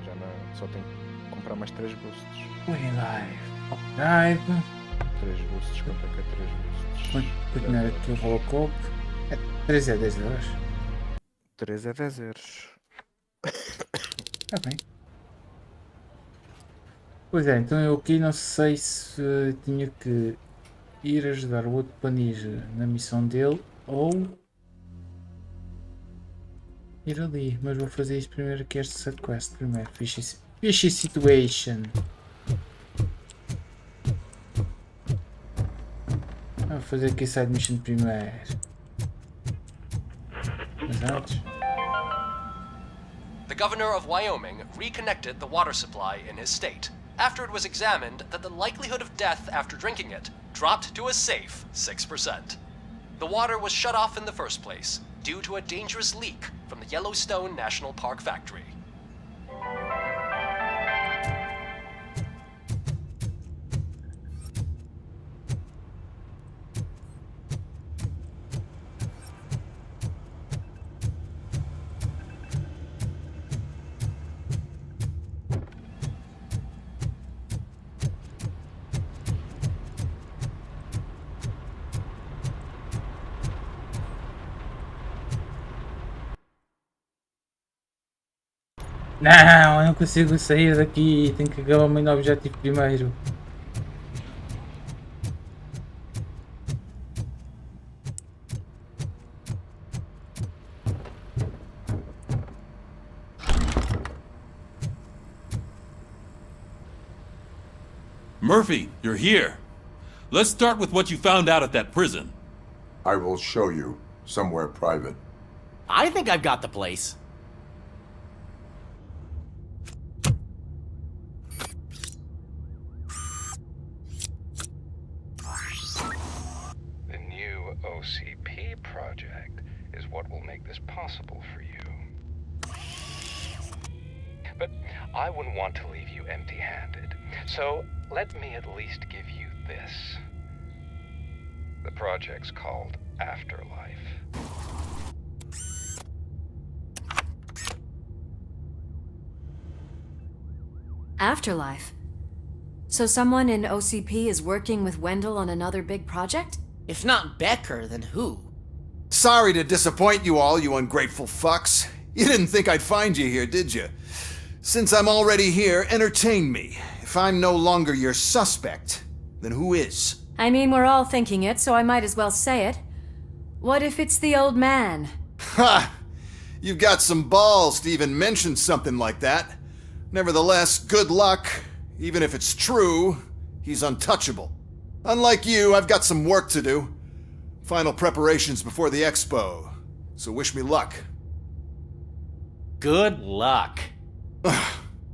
já não, só tenho que comprar mais 3 boosts. Win live. Live. 3 boosts, quanto é que é 3 boosts? Continuar aqui o RoboCop. 3 é 10 euros. 3 é 10 euros. Está bem. Pois é, então eu aqui não sei se tinha que ir ajudar o outro panis na missão dele ou ir ali, mas vou fazer isto primeiro, que este side quest primeiro. Fishy situation. Vou fazer aqui side mission primeiro. Mas antes. The governor of Wyoming reconnected the water supply in his state after it was examined that the likelihood of death after drinking it dropped to a safe 6%. The water was shut off in the first place due to a dangerous leak from the Yellowstone National Park factory. Não, eu não consigo sair daqui, tenho que acabar o meu objetivo primeiro. Murphy, you're here. Let's start with what you found out at that prison. I will show you, somewhere private. I think I've got the place. The new OCP project is what will make this possible for you. But I wouldn't want to leave you empty-handed, so let me at least give you this. The project's called Afterlife. Afterlife? So someone in OCP is working with Wendell on another big project? If not Becker, then who? Sorry to disappoint you all, you ungrateful fucks. You didn't think I'd find you here, did you? Since I'm already here, entertain me. If I'm no longer your suspect, then who is? I mean, we're all thinking it, so I might as well say it. What if it's the old man? Ha! You've got some balls to even mention something like that. Nevertheless, good luck. Even if it's true, he's untouchable. Unlike you, I've got some work to do. Final preparations before the expo. So wish me luck. Good luck.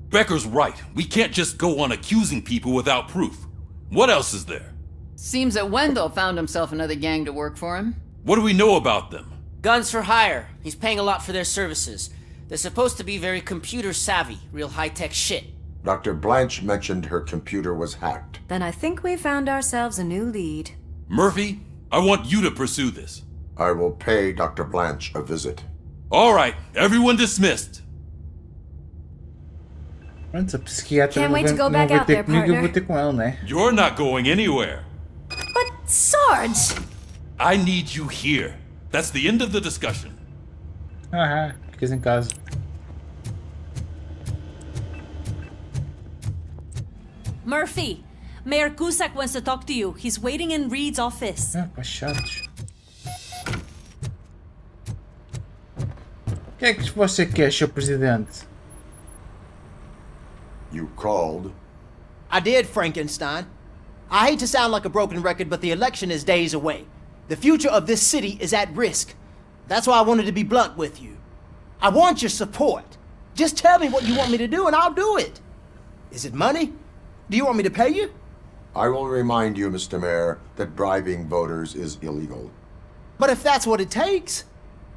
Becker's right. We can't just go on accusing people without proof. What else is there? Seems that Wendell found himself another gang to work for him. What do we know about them? Guns for hire. He's paying a lot for their services. They're supposed to be very computer savvy, real high-tech shit. Dr. Blanche mentioned her computer was hacked. Then I think we found ourselves a new lead. Murphy, I want you to pursue this. I will pay Dr. Blanche a visit. All right, everyone dismissed. Pronto, a psiquiatra Can't wait to go não back vai out ter there, comigo, eu vou partner. ter com ele, né? You're not going anywhere. But Sarge! I need you here. That's the end of the discussion. Aham, ficas em casa. Murphy, Mayor Cusack wants to talk to you. He's waiting in Reed's office. Ah, pá, chatos. O que é que você quer, Sr. Presidente? You called. I did, Frankenstein. I hate to sound like a broken record, but the election is days away. The future of this city is at risk. That's why I wanted to be blunt with you. I want your support. Just tell me what you want me to do and I'll do it. Is it money? Do you want me to pay you? I will remind you, Mr. Mayor, that bribing voters is illegal. But if that's what it takes,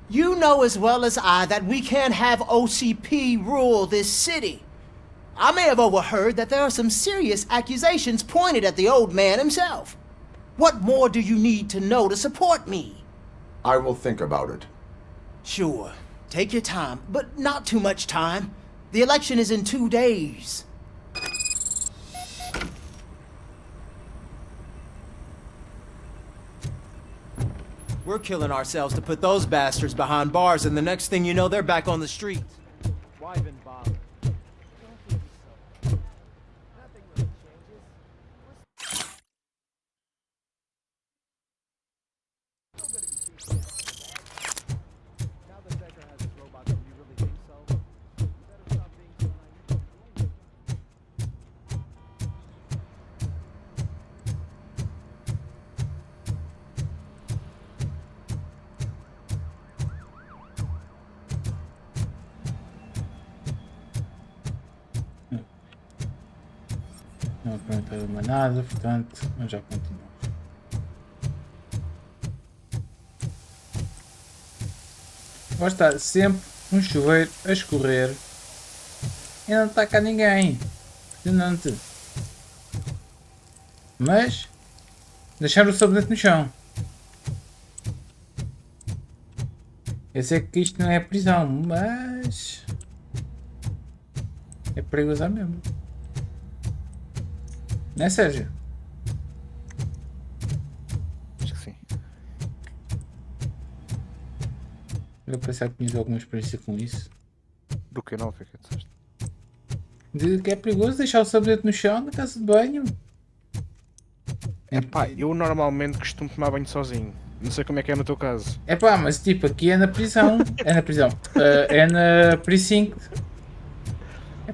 you know as well as I that we can't have OCP rule this city. I may have overheard that there are some serious accusations pointed at the old man himself. What more do you need to know to support me? I will think about it. Sure. Take your time, but not too much time. The election is in 2 days. We're killing ourselves to put those bastards behind bars, and the next thing you know, they're back on the street. Why even bother? Nothing really changes. Now that Becker has his robots, do you really think so? You better stop being so naive. Não apresentaram mais nada, portanto, nós já continuamos. Vai estar sempre um chuveiro a escorrer e não está cá ninguém. Impressionante. Mas deixaram o sabonete no chão. Eu sei que isto não é prisão, mas é perigoso mesmo. Não é, Sérgio? Acho que sim. Eu pensava que tinhas alguma experiência com isso. Do que não, o que é que disseste? De que é perigoso deixar o sabonete no chão na casa de banho. Epá, eu normalmente costumo tomar banho sozinho. Não sei como é que é no teu caso. Epá, mas tipo, aqui é na prisão. É na prisão. É na precinto.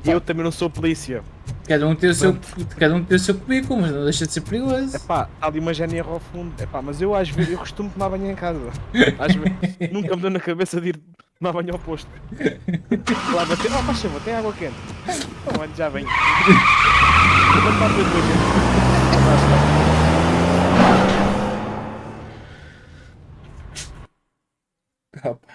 Eu também não sou polícia. Cada um tem o seu currículo, mas não deixa de ser perigoso. Epá, há ali uma GNR ao fundo. Epá, mas eu às vezes eu costumo tomar banho em casa. Às vezes nunca me deu na cabeça de ir tomar banho ao posto. Lá bater, oh faz favor, tem água quente. Então olha, já vem. Vou para a tua gente. Opa.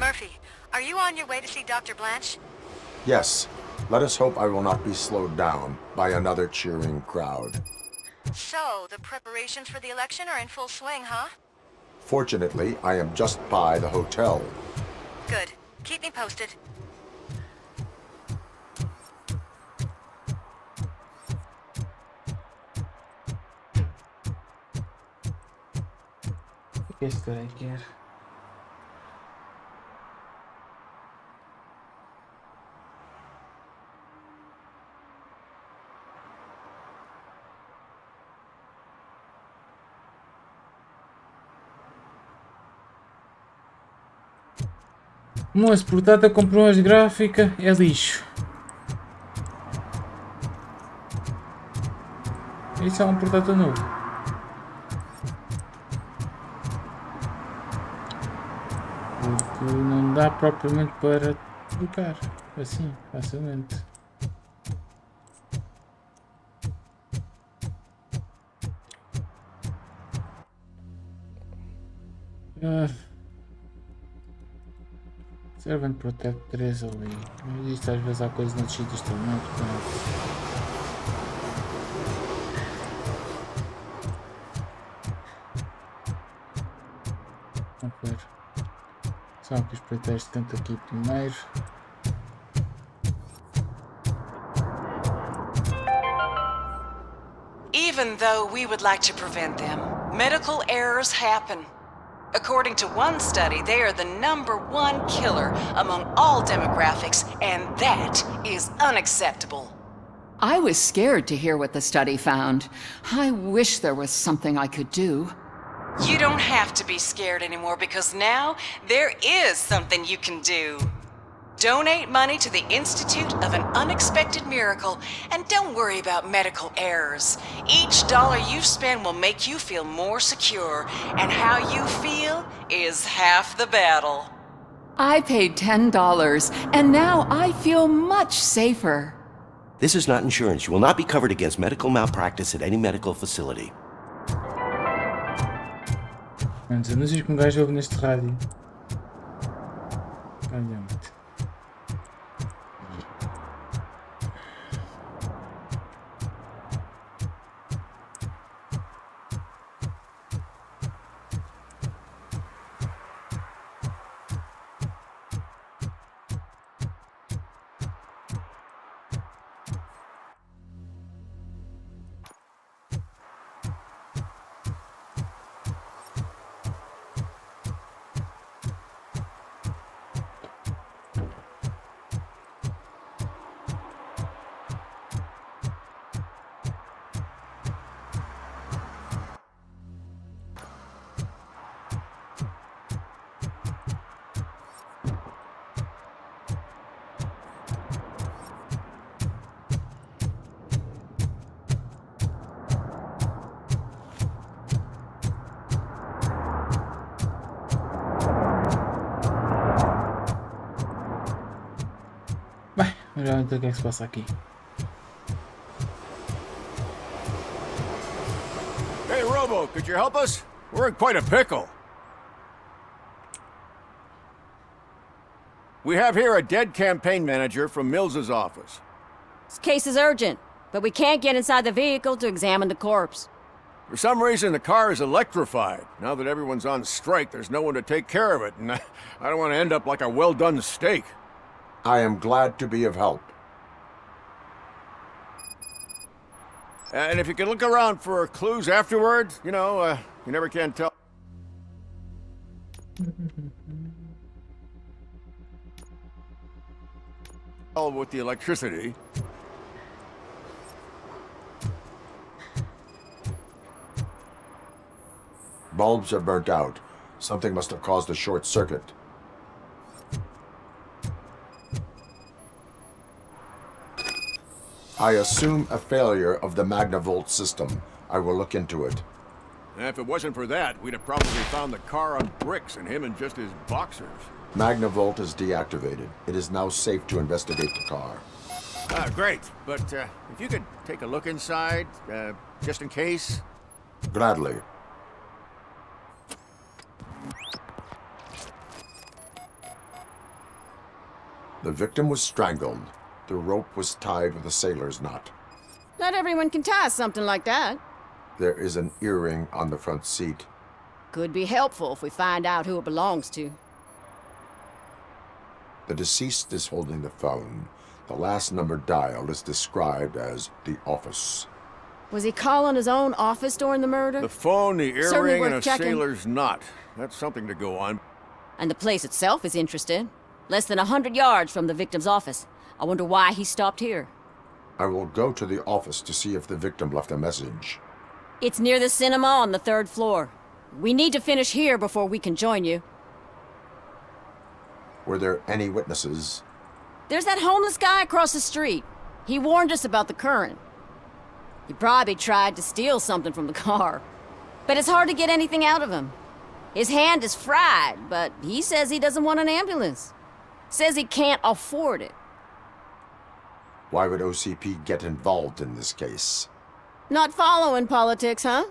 Murphy, are you on your way to see Dr. Blanche? Yes. Let us hope I will not be slowed down by another cheering crowd. So, the preparations for the election are in full swing, huh? Fortunately, I am just by the hotel. Good. Keep me posted. O que este cara quer? Moço, portanto, comprou as gráficas, é lixo. Isso é um portátil novo. Porque não dá propriamente para trocar assim, facilmente. Servant Protect 3 ali. Mas isto às vezes há coisas nos sítios também, portanto. Vamos ver. Só que espreitar este canto aqui primeiro. Even though we would like to prevent them, medical errors happen. According to one study, they are the #1 killer among all demographics, and that is unacceptable. I was scared to hear what the study found. I wish there was something I could do. You don't have to be scared anymore because now there is something you can do. Donate money to the Institute of an Unexpected Miracle, and don't worry about medical errors. Each dollar you spend will make you feel more secure, and how you feel is half the battle. I paid $10, and now I feel much safer. This is not insurance. You will not be covered against medical malpractice at any medical facility. Antes anúncios que um gajo ouve neste rádio. Adiante. Bem, vamos ver o que é que se passa aqui. Hey, Robo, could you help us? We're in quite a pickle. We have here a dead campaign manager from Mills's office. This case is urgent, but we can't get inside the vehicle to examine the corpse. For some reason, the car is electrified. Now that everyone's on strike, there's no one to take care of it, and I don't want to end up like a well-done steak. I am glad to be of help. And if you can look around for clues afterwards, you know, you never can tell. With the electricity. Bulbs are burnt out. Something must have caused a short circuit. I assume a failure of the Magnavolt system. I will look into it. If it wasn't for that, we'd have probably found the car on bricks and him in just his boxers. Magnavolt is deactivated. It is now safe to investigate the car. Great. But if you could take a look inside, just in case. Gladly. The victim was strangled. The rope was tied with a sailor's knot. Not everyone can tie something like that. There is an earring on the front seat. Could be helpful if we find out who it belongs to. The deceased is holding the phone. The last number dialed is described as the office. Was he calling his own office during the murder? The phone, the Certainly earring, worth and a checking. sailor's knot. That's something to go on. And the place itself is interesting. Less than 100 yards from the victim's office. I wonder why he stopped here. I will go to the office to see if the victim left a message. It's near the cinema on the 3rd floor. We need to finish here before we can join you. Were there any witnesses? There's that homeless guy across the street. He warned us about the current. He probably tried to steal something from the car. But it's hard to get anything out of him. His hand is fried, but he says he doesn't want an ambulance. Says he can't afford it. Why would OCP get involved in this case? Not following politics, huh?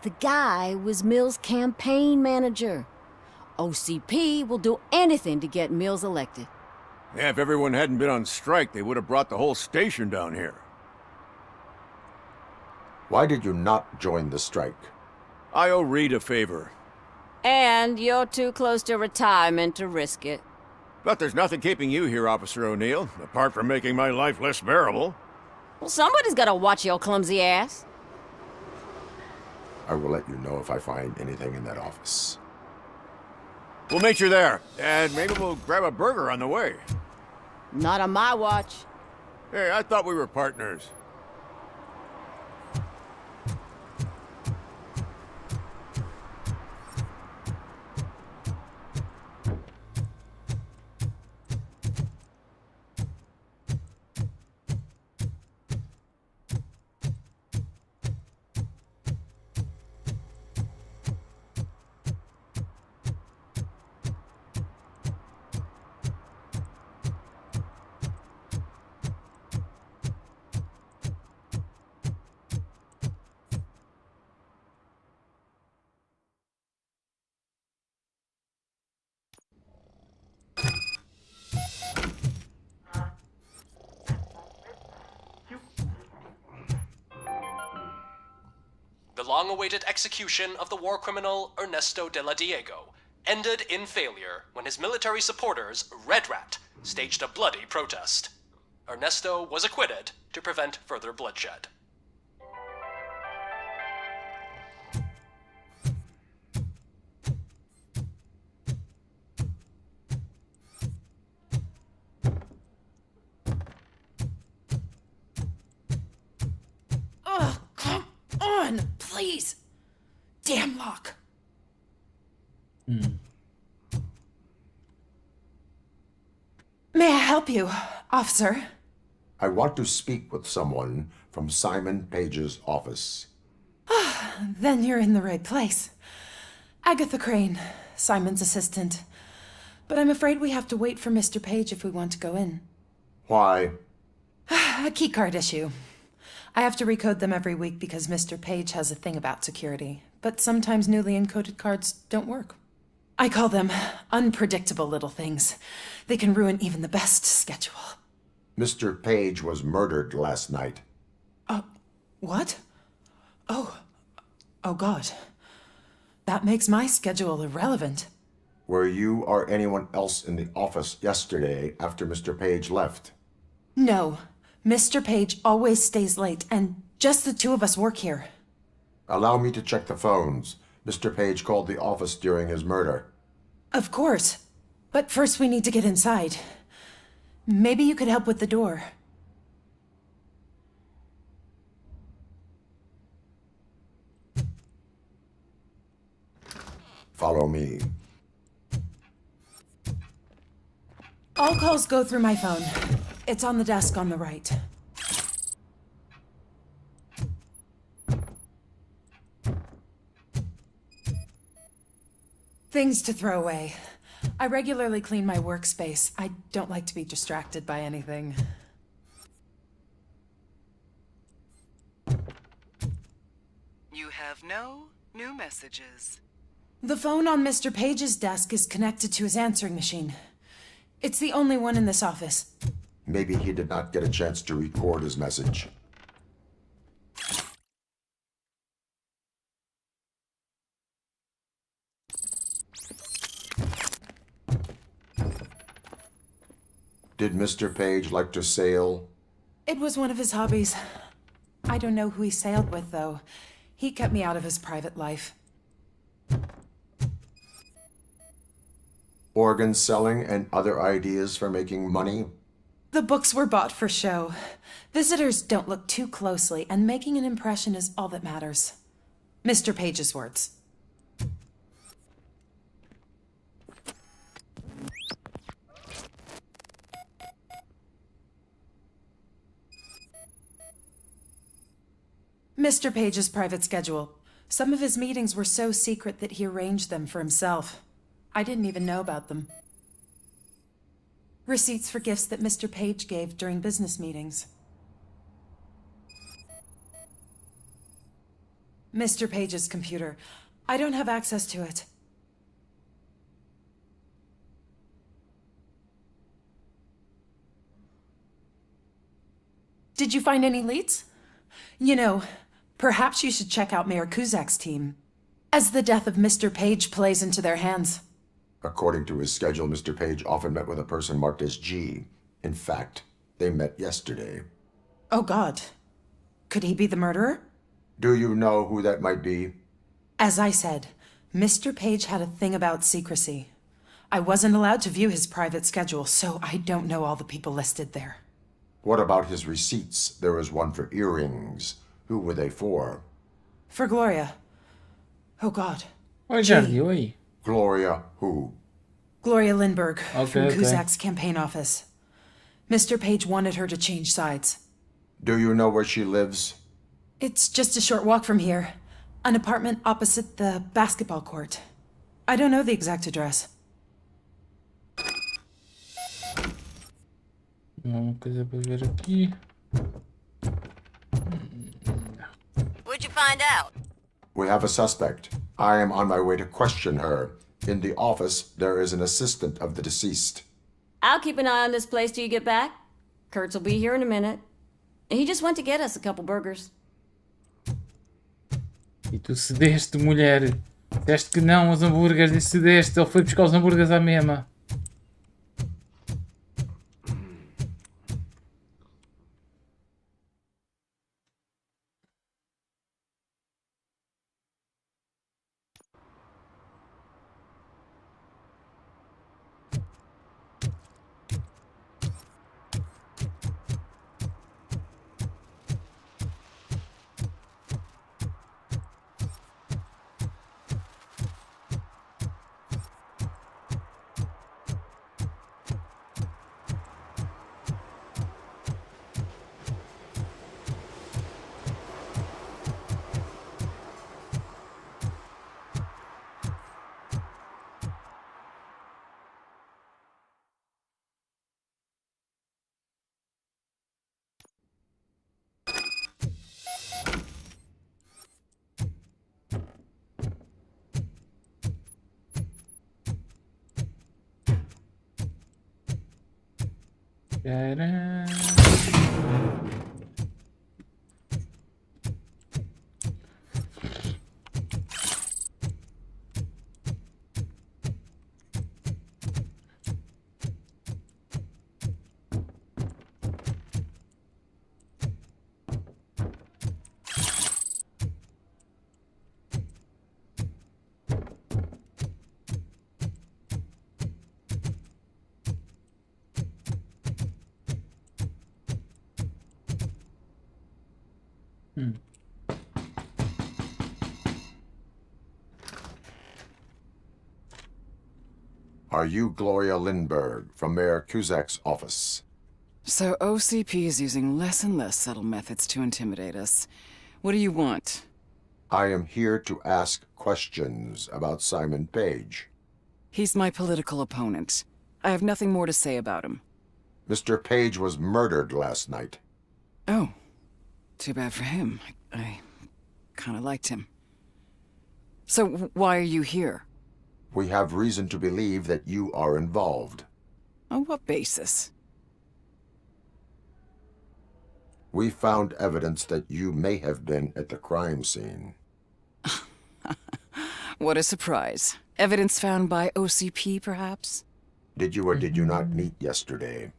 The guy was Mills' campaign manager. OCP will do anything to get Mills elected. Yeah, if everyone hadn't been on strike, they would have brought the whole station down here. Why did you not join the strike? I owe Reed a favor. And you're too close to retirement to risk it. But there's nothing keeping you here, Officer O'Neill, apart from making my life less bearable. Well, somebody's gotta watch your clumsy ass. I will let you know if I find anything in that office. We'll meet you there, and maybe we'll grab a burger on the way. Not on my watch. Hey, I thought we were partners. the long-awaited execution of the war criminal Ernesto de la Diego ended in failure when his military supporters, Red Rat, staged a bloody protest. Ernesto was acquitted to prevent further bloodshed. Oh, come on, please. Damn lock. May I help you, officer? I want to speak with someone from Simon Page's office. Then you're in the right place. Agatha Crane, Simon's assistant. But I'm afraid we have to wait for Mr. Page if we want to go in. Why? A keycard issue. I have to recode them every week because Mr. Page has a thing about security. But sometimes newly encoded cards don't work. I call them unpredictable little things. They can ruin even the best schedule. Mr. Page was murdered last night. What? Oh God. That makes my schedule irrelevant. Were you or anyone else in the office yesterday after Mr. Page left? No. Mr. Page always stays late, and just the two of us work here. Allow me to check the phones. Mr. Page called the office during his murder. Of course. But first we need to get inside. Maybe you could help with the door. Follow me. All calls go through my phone. It's on the desk on the right. Things to throw away. I regularly clean my workspace. I don't like to be distracted by anything. You have no new messages. The phone on Mr. Page's desk is connected to his answering machine. It's the only one in this office. Maybe he did not get a chance to record his message. Did Mr. Page like to sail? It was one of his hobbies. I don't know who he sailed with, though. He kept me out of his private life. Organ selling and other ideas for making money? The books were bought for show. Visitors don't look too closely, and making an impression is all that matters. Mr. Page's words. Mr. Page's private schedule. Some of his meetings were so secret that he arranged them for himself. I didn't even know about them. Receipts for gifts that Mr. Page gave during business meetings. Mr. Page's computer. I don't have access to it. Did you find any leads? You know, perhaps you should check out Mayor Kuzak's team, as the death of Mr. Page plays into their hands. According to his schedule, Mr. Page often met with a person marked as G. In fact, they met yesterday. Oh God. Could he be the murderer? Do you know who that might be? As I said, Mr. Page had a thing about secrecy. I wasn't allowed to view his private schedule, so I don't know all the people listed there. What about his receipts? There was one for earrings. Who were they for? For Gloria. Oh God. Oi, Jardi, oi. Gloria who? Gloria Lindbergh, from Okay. Kuzak's campaign office. Mr. Page wanted her to change sides. Do you know where she lives? It's just a short walk from here. An apartment opposite the basketball court. I don't know the exact address. Uma coisa para ver aqui. What'd you find out? We have a suspect. I am on my way to question her. In the office, there is an assistant of the deceased. I'll keep an eye on this place till you get back. Kurtz will be here in a minute. He just went to get us a couple burgers. E Tu cedeste, mulher. Disseste que não aos hambúrgueres e cedeste. Ele foi buscar os hambúrgueres à mesma. Tcharam. Are you Gloria Lindbergh from Mayor Cusack's office? So OCP is using less and less subtle methods to intimidate us. What do you want? I am here to ask questions about Simon Page. He's my political opponent. I have nothing more to say about him. Mr. Page was murdered last night. Oh, too bad for him. I kind of liked him. So why are you here? We have reason to believe that you are involved. On what basis? We found evidence that you may have been at the crime scene. What a surprise. Evidence found by OCP, perhaps? Did you or did you not meet yesterday?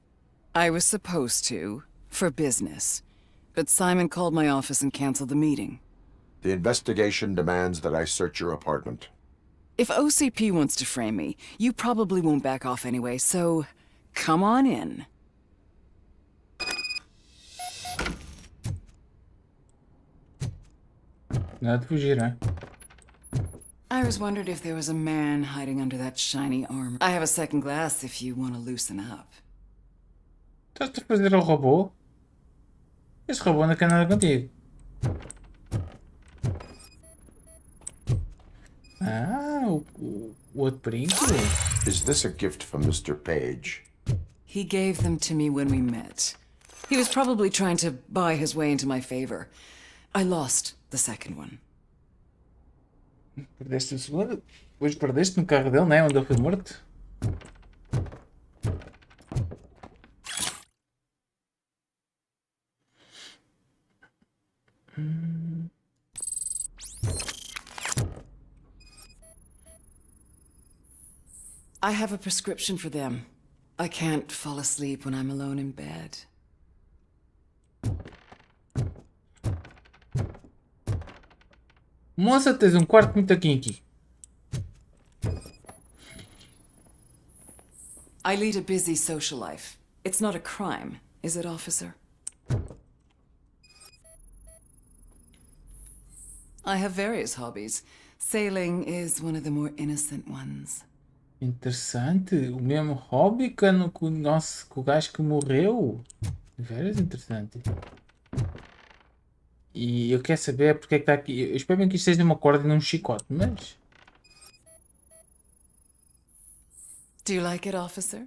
I was supposed to, for business. But Simon called my office and canceled the meeting. The investigation demands that I search your apartment. If OCP wants to frame me, you probably won't back off anyway, so come on in. Nada de fugir, hein? I was wondering if there was a man hiding under that shiny armor. I have a second glass if you want to loosen up. Estás a fazer ao robô? Esse robô não quer nada contigo. Ah, o outro brinco. Is this a gift from Mr. Page? He gave them to me when we met. He was probably trying to buy his way into my favor. I lost the second one. Perdeste o segundo? Depois perdeste no carro dele, né? Onde ele foi morto? I have a prescription for them. I can't fall asleep when I'm alone in bed. Moça, tens um quarto muito kinky. I lead a busy social life. It's not a crime, is it, officer? I have various hobbies. Sailing is one of the more innocent ones. Interessante. O mesmo hobby que o nosso que o gajo que morreu. Veras interessante. E eu quero saber porque é que está aqui. Eu espero bem que isto seja uma corda e não um chicote, mas. Do you like it, officer?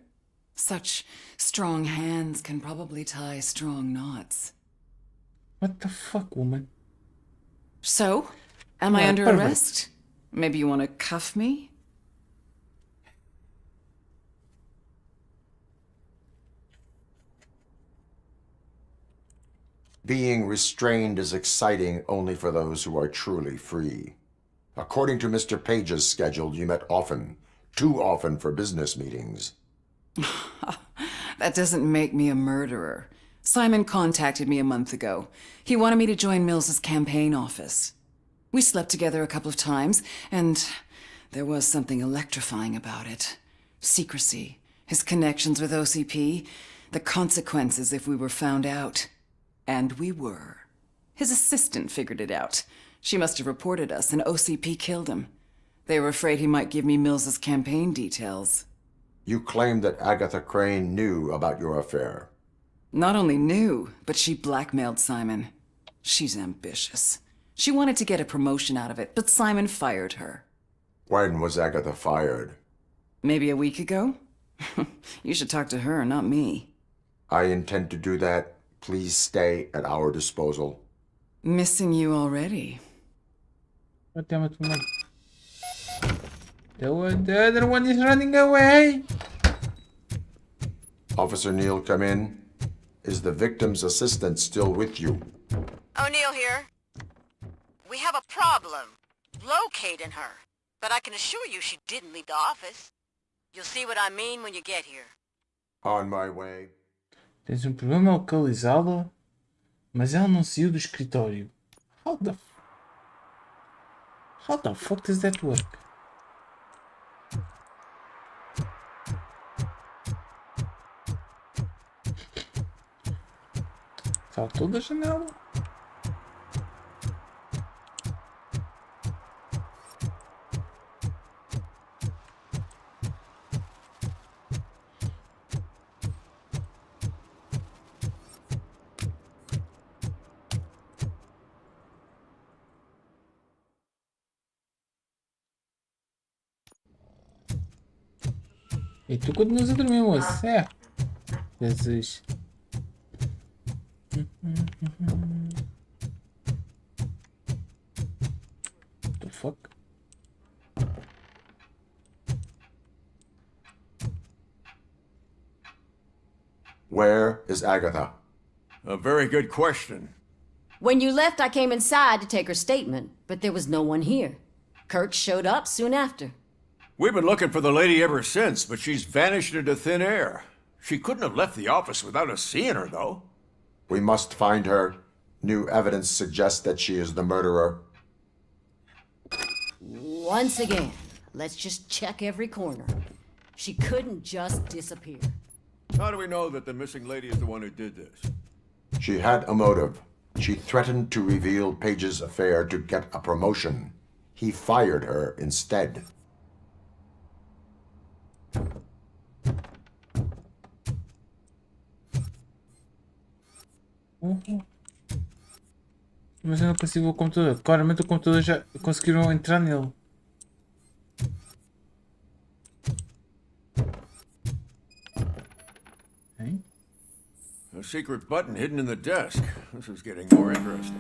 Such strong hands can probably tie strong knots. What the fuck, woman? So, am I under arrest? Maybe you want to cuff me? Being restrained is exciting only for those who are truly free. According to Mr. Page's schedule, you met often, too often for business meetings. That doesn't make me a murderer. Simon contacted me a month ago. He wanted me to join Mills's campaign office. We slept together a couple of times, and there was something electrifying about it. Secrecy, his connections with OCP, the consequences if we were found out. And we were. His assistant figured it out. She must have reported us, and OCP killed him. They were afraid he might give me Mills's campaign details. You claimed that Agatha Crane knew about your affair. Not only knew, but she blackmailed Simon. She's ambitious. She wanted to get a promotion out of it, but Simon fired her. When was Agatha fired? Maybe a week ago? You should talk to her, not me. I intend to do that. Please stay at our disposal. Missing you already. God damn it, man. The other one is running away. Officer Neal, come in. Is the victim's assistant still with you? O'Neill here. We have a problem locating her, but I can assure you she didn't leave the office. You'll see what I mean when you get here. On my way. Tens problema localizá-la, mas ela não saiu do escritório. How the fuck does that work? Saltou da janela. E tu continuas a dormir, moço? É. Jesus. What the fuck? Where is Agatha? A very good question. When you left, I came inside to take her statement, but there was no one here. Kurt showed up soon after. We've been looking for the lady ever since, but she's vanished into thin air. She couldn't have left the office without us seeing her, though. We must find her. New evidence suggests that she is the murderer. Once again, let's just check every corner. She couldn't just disappear. How do we know that the missing lady is the one who did this? She had a motive. She threatened to reveal Page's affair to get a promotion. He fired her instead. Mas eu não consigo o computador. Claramente o computador já conseguiram entrar nele. Okay. A secret button hidden in the desk. This is getting more interesting.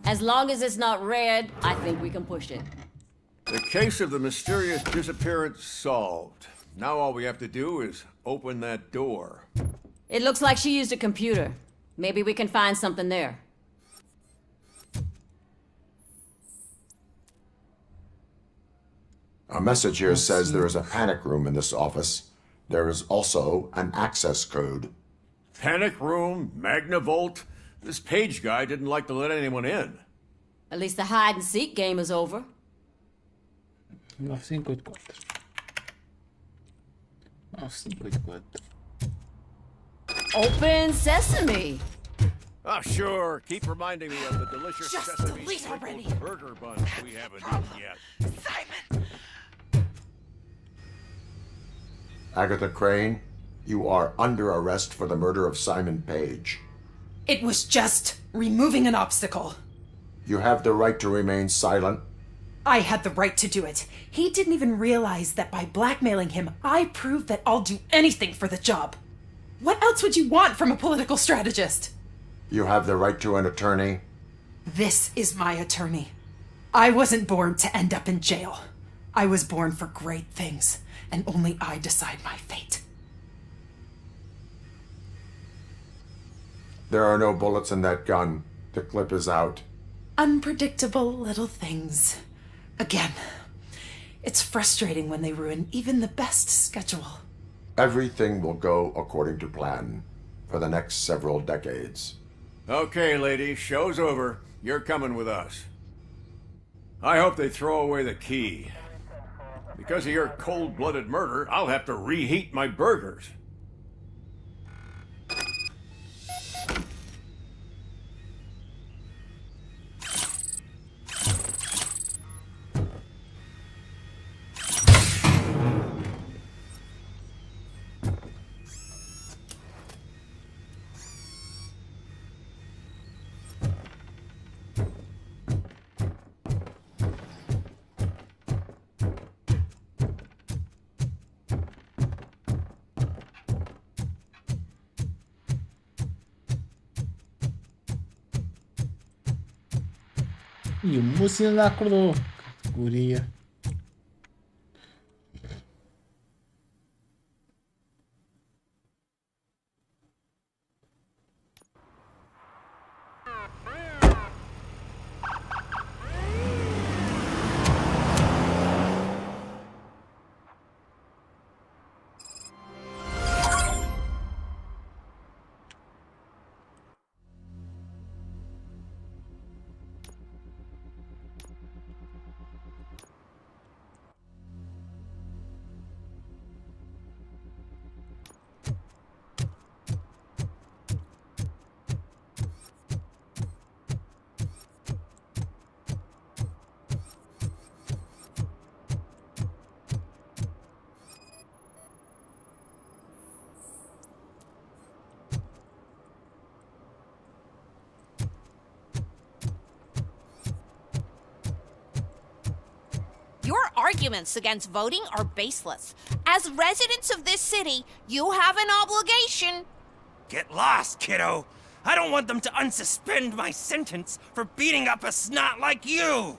As long as it's not red, I think we can push it. The case of the mysterious disappearance solved. Now all we have to do is open that door. It looks like she used a computer. Maybe we can find something there. A message here says there is a panic room in this office. There is also an access code. Panic room, Magnavolt. This Page guy didn't like to let anyone in. At least the hide-and-seek game is over. 954. 954. Open sesame! Ah, sure. Keep reminding me of the delicious Just sesame delete sprinkled already. burger buns we haven't eaten yet. Simon! Agatha Crane, you are under arrest for the murder of Simon Page. It was just removing an obstacle. You have the right to remain silent. I had the right to do it. He didn't even realize that by blackmailing him, I proved that I'll do anything for the job. What else would you want from a political strategist? You have the right to an attorney. This is my attorney. I wasn't born to end up in jail. I was born for great things, and only I decide my fate. There are no bullets in that gun. The clip is out. Unpredictable little things. Again, it's frustrating when they ruin even the best schedule. Everything will go according to plan for the next several decades. Okay, lady, show's over. You're coming with us. I hope they throw away the key. Because of your cold-blooded murder, I'll have to reheat my burgers. E o moço ainda acordou. Categoria. Your arguments against voting are baseless. As residents of this city, you have an obligation. Get lost, kiddo. I don't want them to unsuspend my sentence for beating up a snot like you.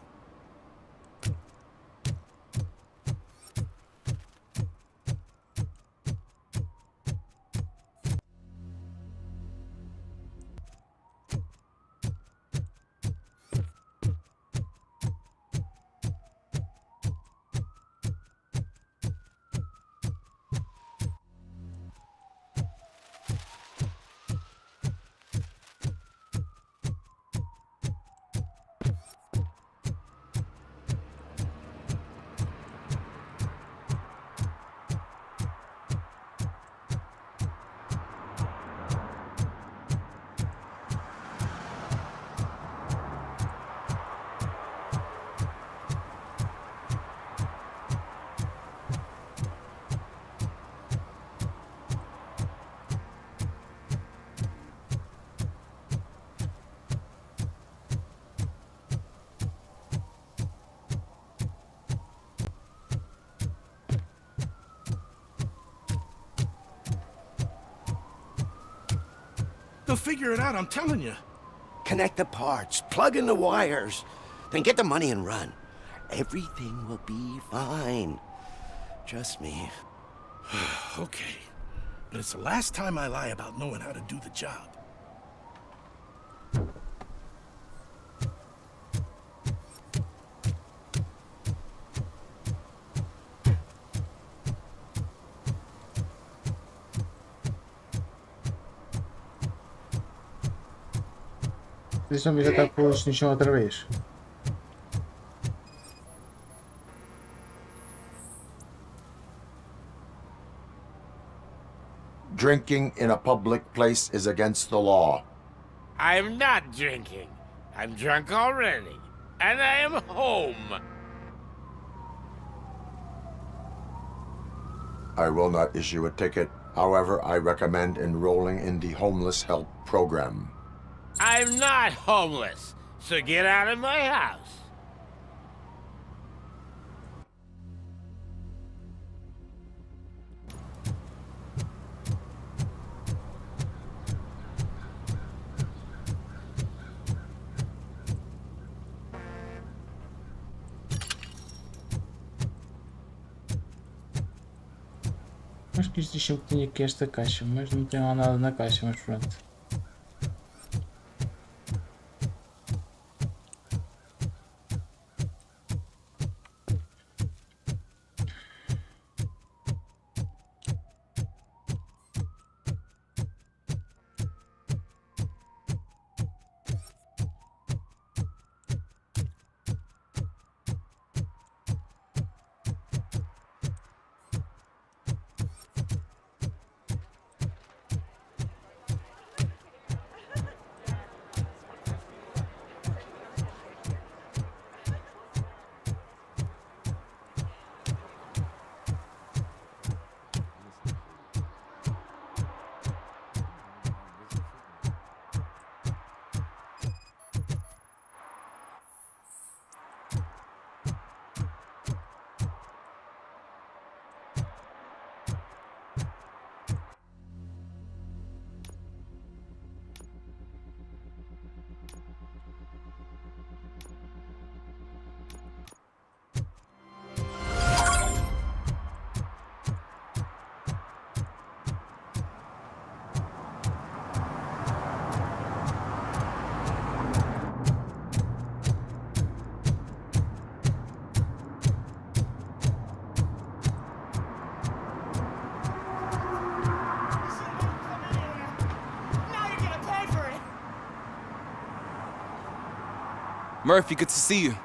They'll figure it out, I'm telling you. Connect the parts, plug in the wires, then get the money and run. Everything will be fine. Trust me. Okay. But it's the last time I lie about knowing how to do the job. Deixa-me já estar posto no chão outra vez. Drinking in a public place is against the law. I'm not drinking. I'm drunk already. And I am home. I will not issue a ticket. However, I recommend enrolling in the Homeless Help Program. I'm not homeless, so get out of my house. Acho que isto deixa-me que tinha aqui esta caixa, mas não tem lá nada na caixa, mas pronto. Murphy, good to see you.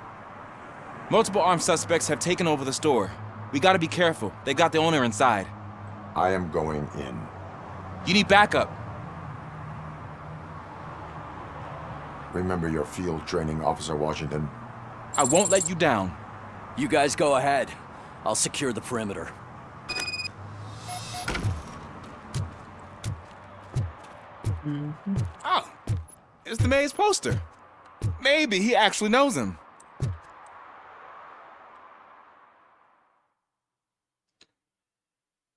Multiple armed suspects have taken over the store. We gotta be careful. They got the owner inside. I am going in. You need backup. Remember your field training, Officer Washington. I won't let you down. You guys go ahead. I'll secure the perimeter. Oh, it's the mayor's poster. Maybe he actually knows him.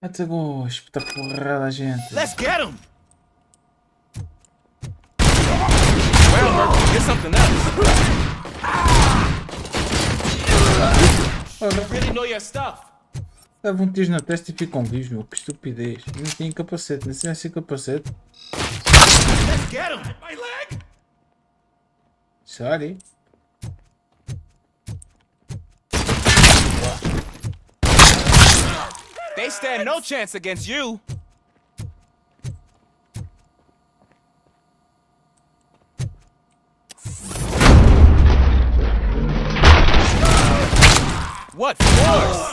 Até vou espetar porrada a gente. Let's get him! Well, Murphy, get something else. You really know your stuff. Dava um tiro na testa e ficam vivos, meu. Que estupidez. Não tem capacete, não sei se capacete. Let's get him! My leg! Sorry. They stand no chance against you. What force?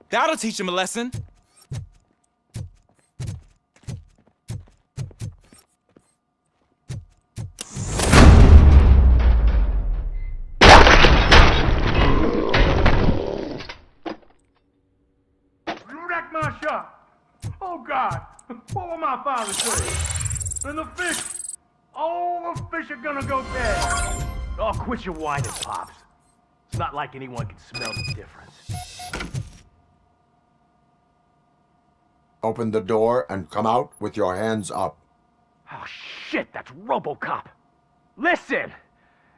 That'll teach him a lesson. My shop. Oh God, what will my father say? And the fish, all the fish are gonna go bad. Oh, quit your whining, Pops. It's not like anyone can smell the difference. Open the door and come out with your hands up. Oh shit, that's RoboCop. Listen,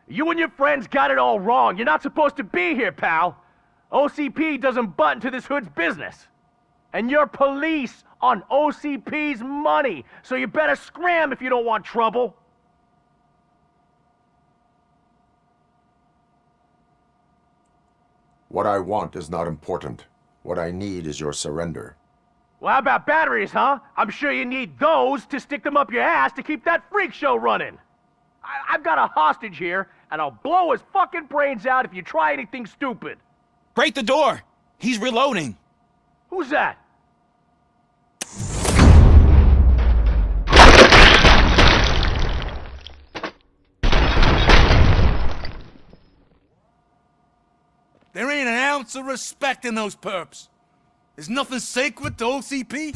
you and your friends got it all wrong. You're not supposed to be here, pal. OCP doesn't butt into this hood's business. And you're police on OCP's money, so you better scram if you don't want trouble. What I want is not important. What I need is your surrender. Well, how about batteries, huh? I'm sure you need those to stick them up your ass to keep that freak show running. I've got a hostage here, and I'll blow his fucking brains out if you try anything stupid. Break the door! He's reloading. Who's that? There ain't an ounce of respect in those perps. There's nothing sacred to OCP.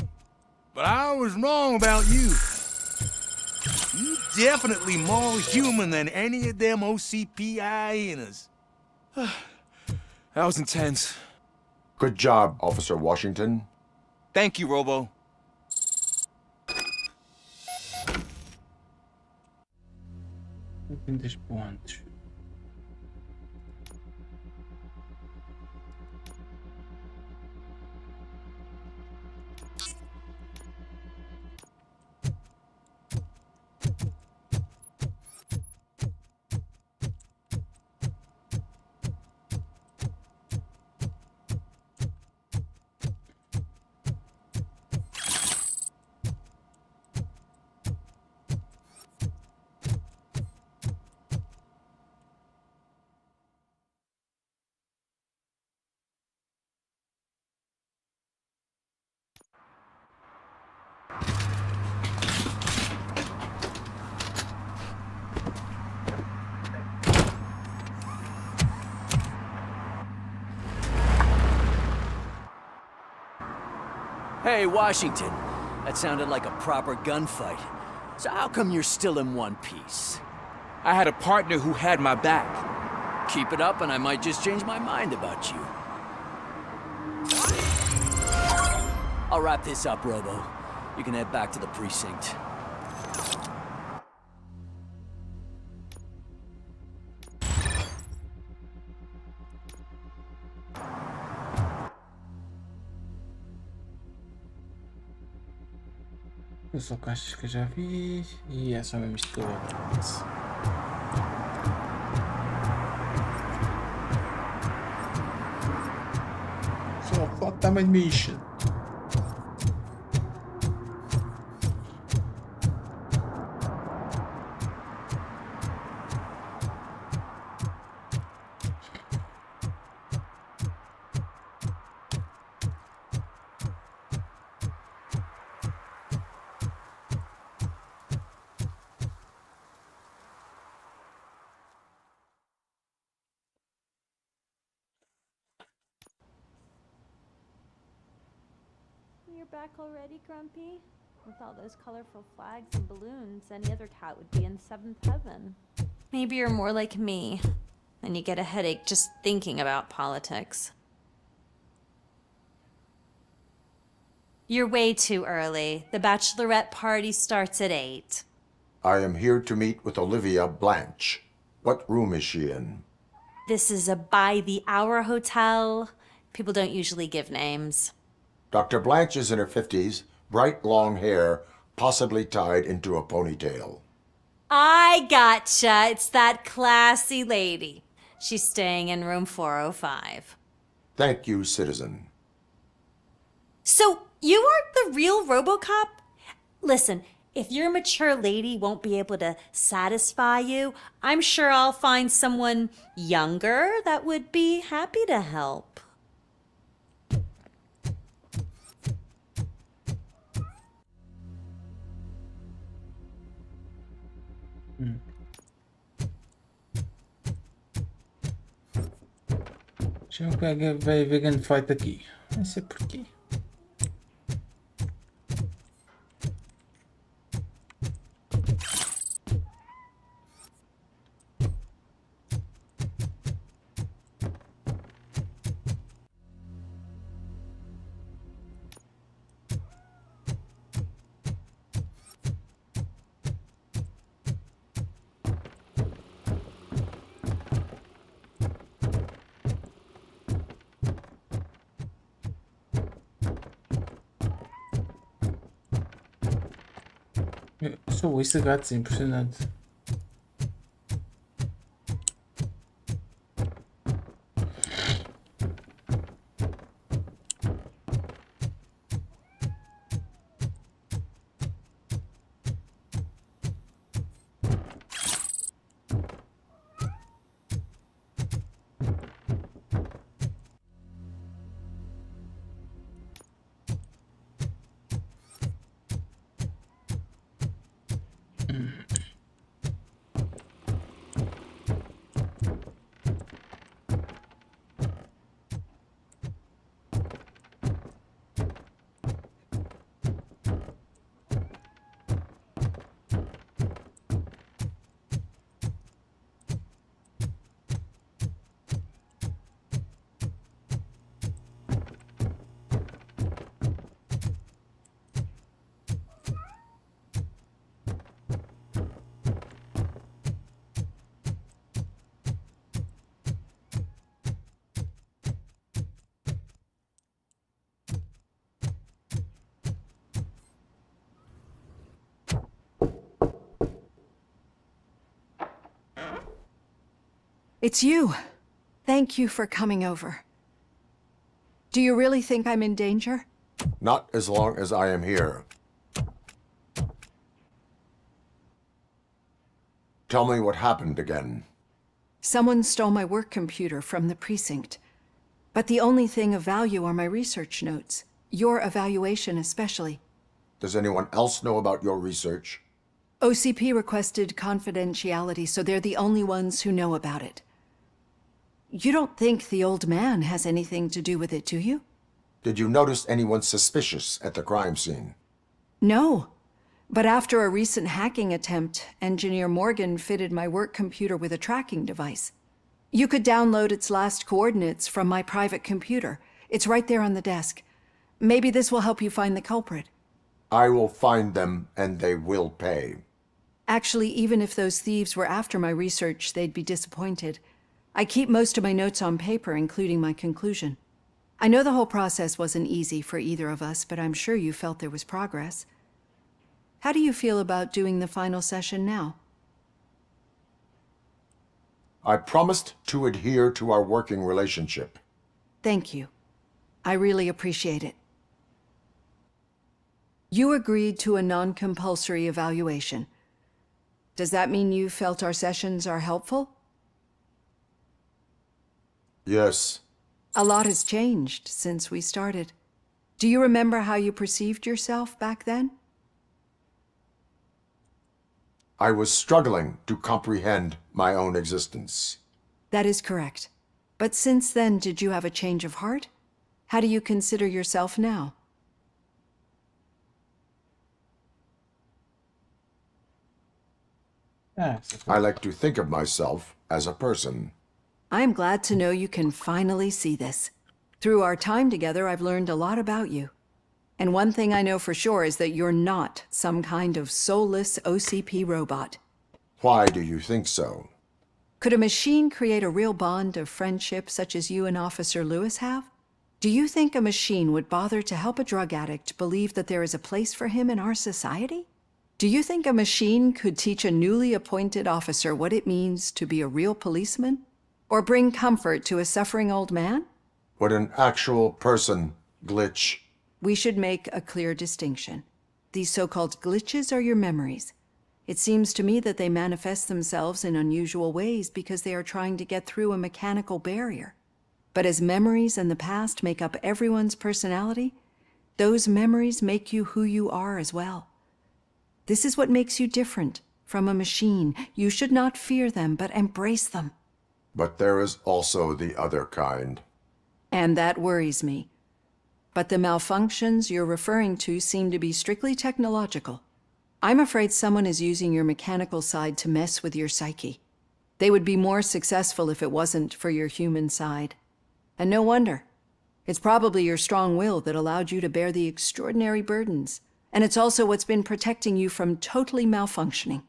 But I was wrong about you. You definitely more human than any of them OCP hyenas. That was intense. Good job, Officer Washington. Thank you, Robo. Open this pontos. Hey, Washington. That sounded like a proper gunfight. So how come you're still in one piece? I had a partner who had my back. Keep it up and I might just change my mind about you. I'll wrap this up, Robo. You can head back to the precinct. Eu só caixas que eu já vi e é só mesmo isto. Só falta mais mission. back already, Grumpy? With all those colorful flags and balloons, any other cat would be in seventh heaven. Maybe you're more like me, and you get a headache just thinking about politics. You're way too early. The bachelorette party starts at 8. I am here to meet with Olivia Blanche. What room is she in? This is a by-the-hour hotel. People don't usually give names. Dr. Blanche is in her 50s, bright long hair, possibly tied into a ponytail. I gotcha. It's that classy lady. She's staying in room 405. Thank you, citizen. So, you aren't the real RoboCop? Listen, if your mature lady won't be able to satisfy you, I'm sure I'll find someone younger that would be happy to help. Já vai haver gunfight aqui. Não sei porquê. Só esse gato é impressionante. It's you. Thank you for coming over. Do you really think I'm in danger? Not as long as I am here. Tell me what happened again. Someone stole my work computer from the precinct. But the only thing of value are my research notes. Your evaluation especially. Does anyone else know about your research? OCP requested confidentiality, so they're the only ones who know about it. You don't think the old man has anything to do with it, do you? Did you notice anyone suspicious at the crime scene? No. But after a recent hacking attempt, Engineer Morgan fitted my work computer with a tracking device. You could download its last coordinates from my private computer. It's right there on the desk. Maybe this will help you find the culprit. I will find them, and they will pay. Actually, even if those thieves were after my research, they'd be disappointed. I keep most of my notes on paper, including my conclusion. I know the whole process wasn't easy for either of us, but I'm sure you felt there was progress. How do you feel about doing the final session now? I promised to adhere to our working relationship. Thank you. I really appreciate it. You agreed to a non-compulsory evaluation. Does that mean you felt our sessions are helpful? Yes. A lot has changed since we started. Do you remember how you perceived yourself back then? I was struggling to comprehend my own existence. That is correct. But since then, did you have a change of heart? How do you consider yourself now? I like to think of myself as a person. I'm glad to know you can finally see this. Through our time together, I've learned a lot about you. And one thing I know for sure is that you're not some kind of soulless OCP robot. Why do you think so? Could a machine create a real bond of friendship such as you and Officer Lewis have? Do you think a machine would bother to help a drug addict believe that there is a place for him in our society? Do you think a machine could teach a newly appointed officer what it means to be a real policeman? Or bring comfort to a suffering old man? Would an actual person glitch? We should make a clear distinction. These so-called glitches are your memories. It seems to me that they manifest themselves in unusual ways because they are trying to get through a mechanical barrier. But as memories in the past make up everyone's personality, those memories make you who you are as well. This is what makes you different from a machine. You should not fear them, but embrace them. But there is also the other kind. And that worries me. But the malfunctions you're referring to seem to be strictly technological. I'm afraid someone is using your mechanical side to mess with your psyche. They would be more successful if it wasn't for your human side. And no wonder. It's probably your strong will that allowed you to bear the extraordinary burdens. And it's also what's been protecting you from totally malfunctioning.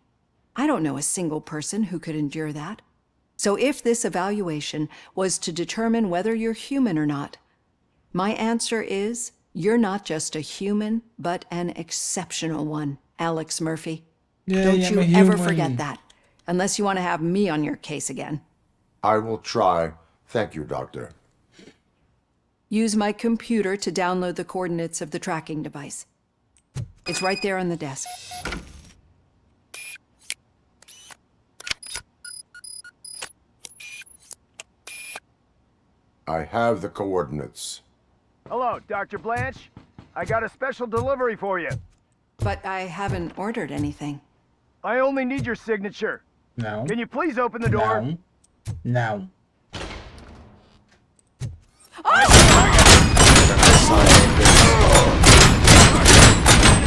I don't know a single person who could endure that. So if this evaluation was to determine whether you're human or not, my answer is you're not just a human, but an exceptional one, Alex Murphy. Don't you ever forget that, unless you want to have me on your case again. I will try. Thank you, Doctor. Use my computer to download the coordinates of the tracking device. It's right there on the desk. I have the coordinates. Hello, Dr. Blanche. I got a special delivery for you. But I haven't ordered anything. I only need your signature. No. Can you please open the door? No.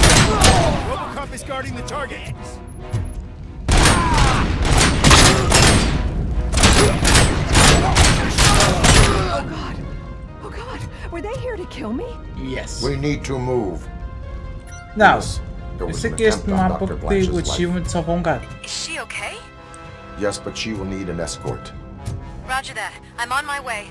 RoboCop is guarding the target. Oh God, were they here to kill me? Yes. We need to move. Não. Yes, there Eu was sei an que este attempt on mapa Dr. tem o Blanche's life. achievement de salvar um gato. Is she okay? Yes, but she will need an escort. Roger that. I'm on my way.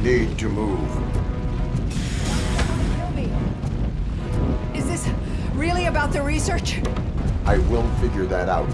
Need to move. Is this really about the research? I will figure that out.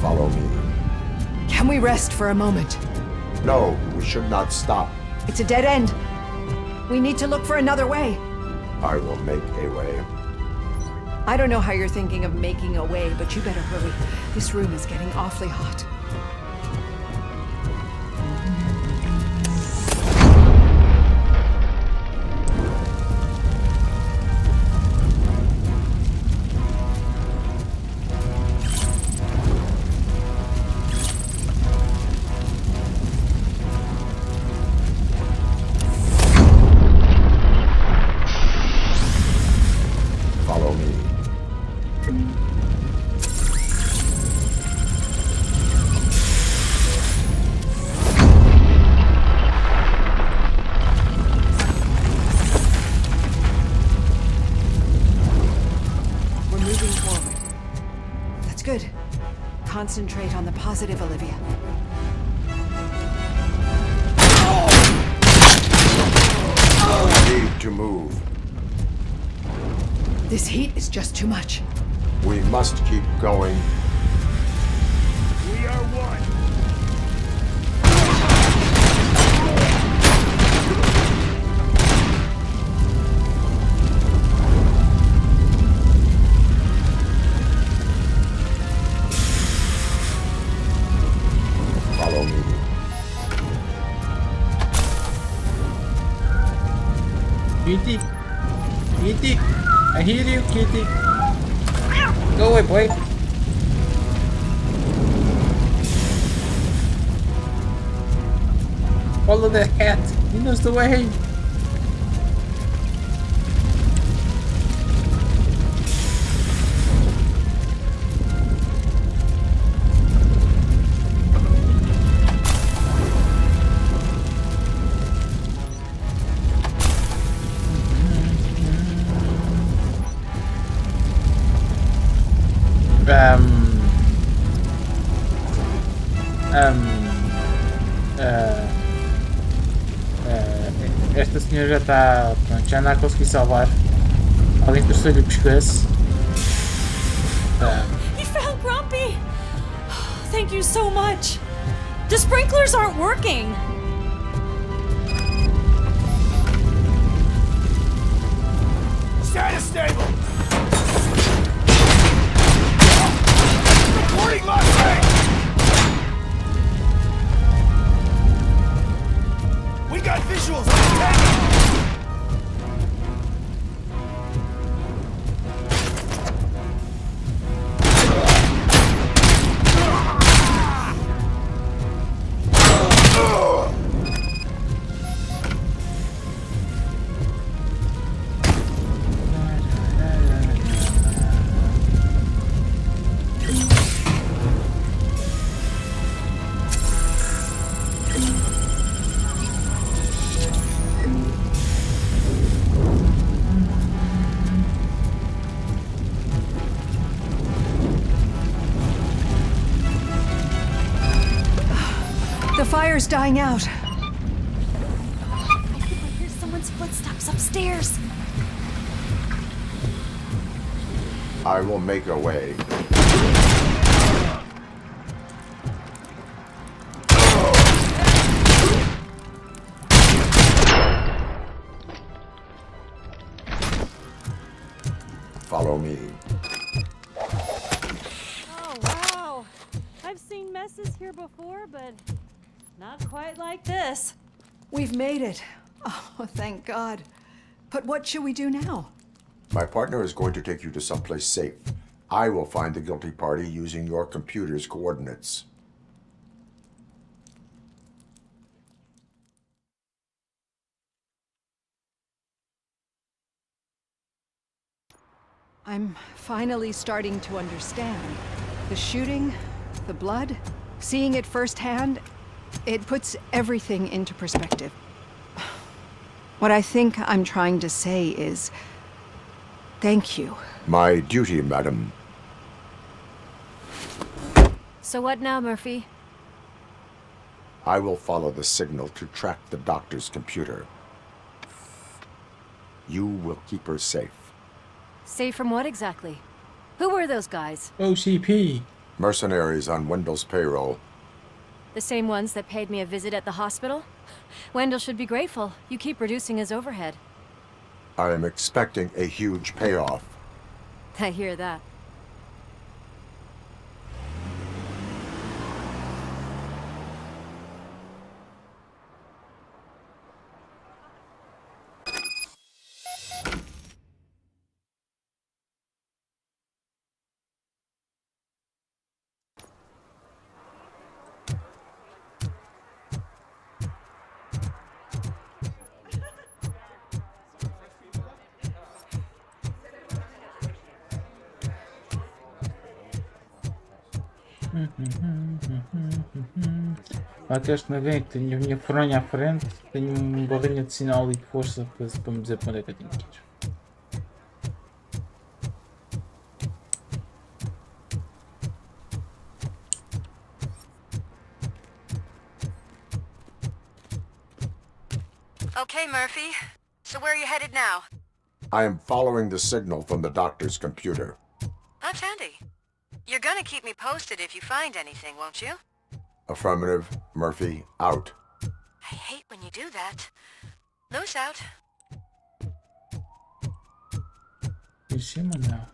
Follow me. Can we rest for a moment? No, we should not stop. It's a dead end. We need to look for another way. I will make a way. I don't know how you're thinking of making a way, but you better hurry. This room is getting awfully hot. moving forward. That's good. Concentrate on the positive, Olivia. We need to move. This heat is just too much. We must keep going. We are one. Follow me. Kitty! Kitty! I hear you, Kitty! Go away, boy! Follow the hat! He knows the way! Esta senhora já está, pronto, já não a consegui salvar. Alguém torceu-lhe o pescoço. You found Grumpy! Thank you so much. The sprinklers aren't working. Status stable! Reporting lost range! We got visuals on the tank! The fire's dying out. I think I hear someone's footsteps upstairs. I will make a way. Follow me. Oh, wow. I've seen messes here before, but not quite like this. We've made it. Oh, thank God. But what should we do now? My partner is going to take you to someplace safe. I will find the guilty party using your computer's coordinates. I'm finally starting to understand. The shooting, the blood, seeing it firsthand, it puts everything into perspective. What I think I'm trying to say is, thank you. My duty, madam. So what now, Murphy? I will follow the signal to track the doctor's computer. You will keep her safe. Safe from what exactly? Who were those guys? OCP. Mercenaries on Wendell's payroll. The same ones that paid me a visit at the hospital? Wendell should be grateful. You keep reducing his overhead. I am expecting a huge payoff. I hear that. Até este não vem, tenho a minha fronha à frente, tenho uma barrinha de sinal e de força para me dizer para onde é que eu tenho que ir. Okay, Murphy. So where are you headed now? I am following the signal from the doctor's computer. That's handy. You're gonna keep me posted if you find anything, won't you? Affirmative. Murphy, out. I hate when you do that. Loose out. Em cima não.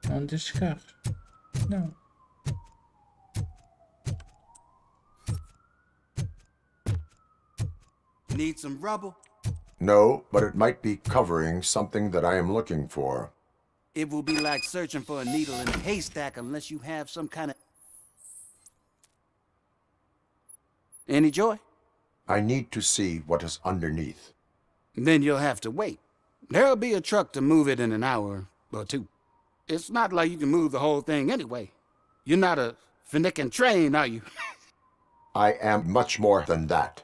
É um destes carros. Não. Need some rubble? No, but it might be covering something that I am looking for. It will be like searching for a needle in a haystack unless you have some kind of... Any joy? I need to see what is underneath. Then you'll have to wait. There'll be a truck to move it in an hour or two. It's not like you can move the whole thing anyway. You're not a finicking train, are you? I am much more than that.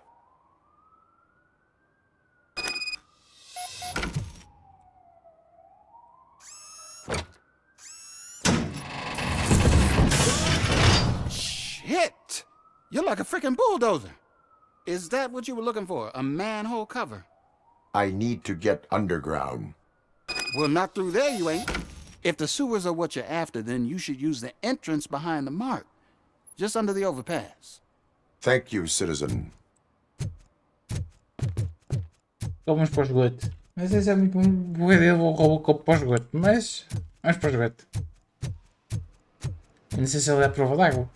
Shit! You're like a freaking bulldozer. Is that what you were looking for? A manhole cover? I need to get underground. Well, not through there, you ain't. If the sewers are what you're after, then you should use the entrance behind the mark. Just under the overpass. Thank you, citizen. Vamos para o esgoto. Mas esse é muito boa ideia do RoboCop para o esgoto. Mas vamos para o esgoto. Eu não sei se ele é a prova d'água.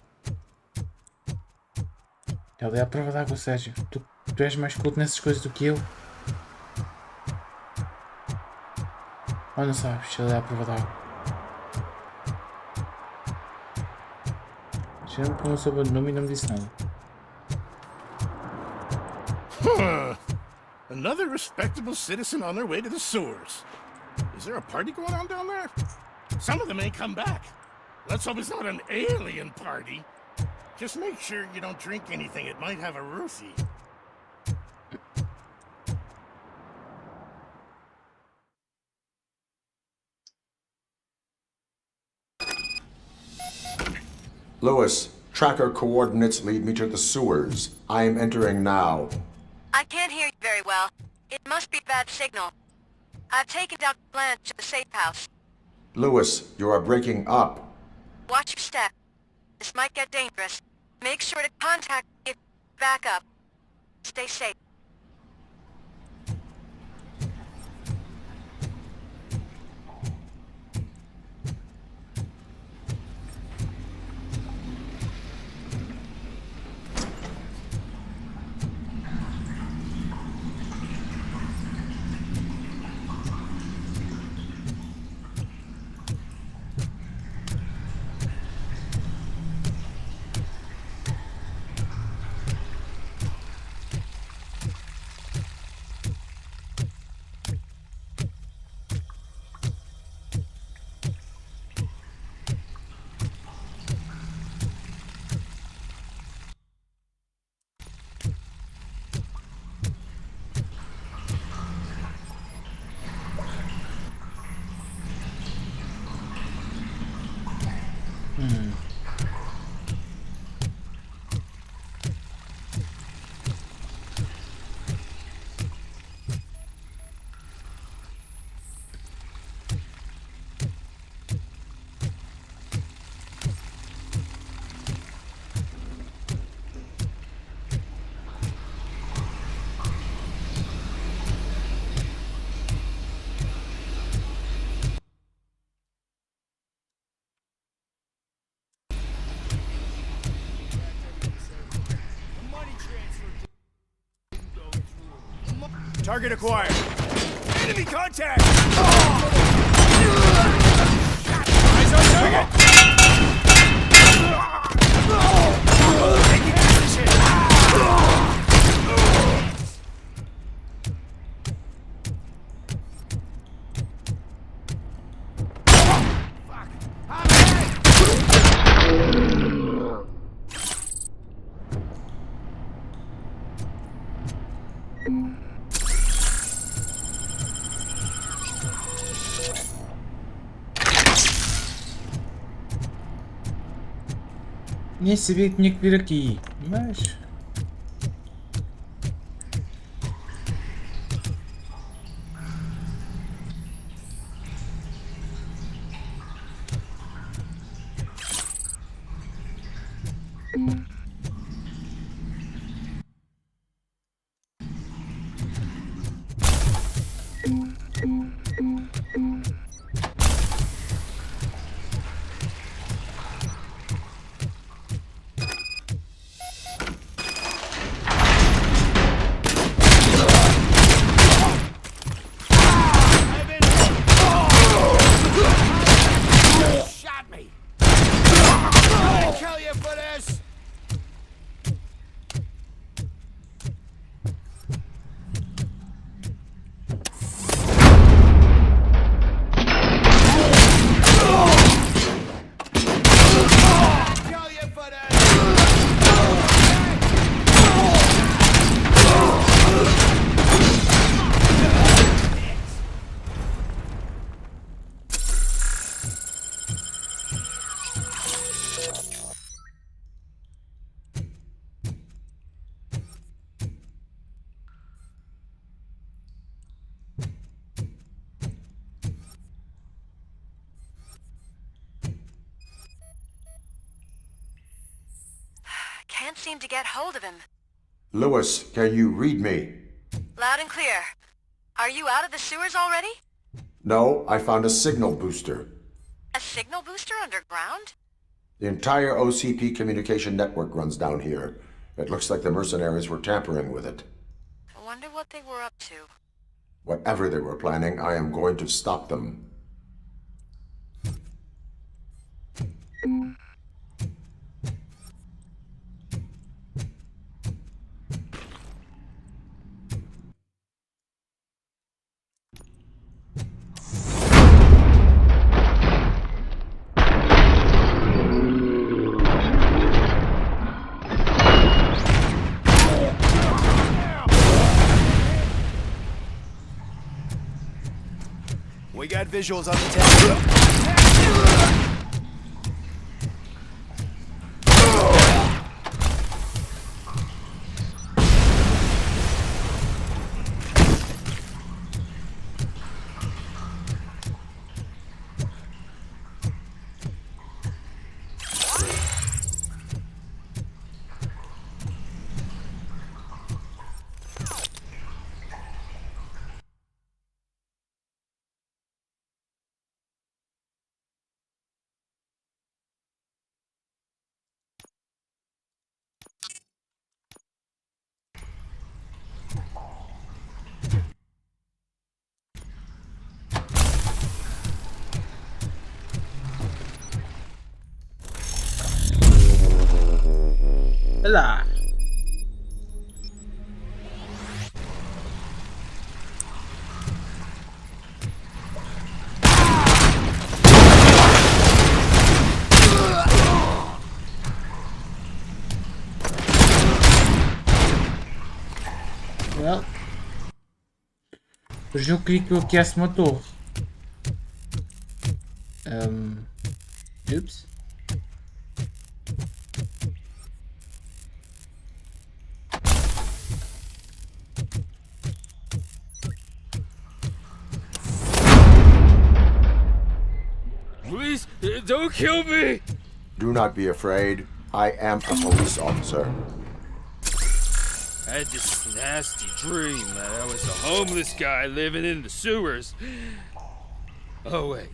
Ele é a prova d'água, Sérgio. Tu és mais culto nessas coisas do que eu. Ou não sabes se ele é a prova d'água? Já me perguntou o nome e não me disse nada. Another respectable citizen on their way to the sewers. Is there a party going on down there? Some of them ain't come back. Let's hope it's not an alien party. Just make sure you don't drink anything. It might have a roofie. Lewis, tracker coordinates lead me to the sewers. I am entering now. I can't hear you very well. It must be bad signal. I've taken Dr. Blanche to the safe house. Lewis, you are breaking up. Watch your step. This might get dangerous. Make sure to contact me if back up. Stay safe. Target acquired. Enemy contact! Eyes on target! Taking position! Nem sabia que tinha que vir aqui. Mas... Shot me! I'll kill you for this! Kill you for Can't seem to get hold of him. Lewis, can you read me? Loud and clear. Are you out of the sewers already? No, I found a signal booster. A signal booster underground? The entire OCP communication network runs down here. It looks like the mercenaries were tampering with it. I wonder what they were up to. Whatever they were planning, I am going to stop them. We got visuals on the town. Lá. Well, hoje eu queria que eu aquece uma torre. Oops. Please, don't kill me! Do not be afraid. I am a police officer. I had this nasty dream that I was a homeless guy living in the sewers. Oh, wait.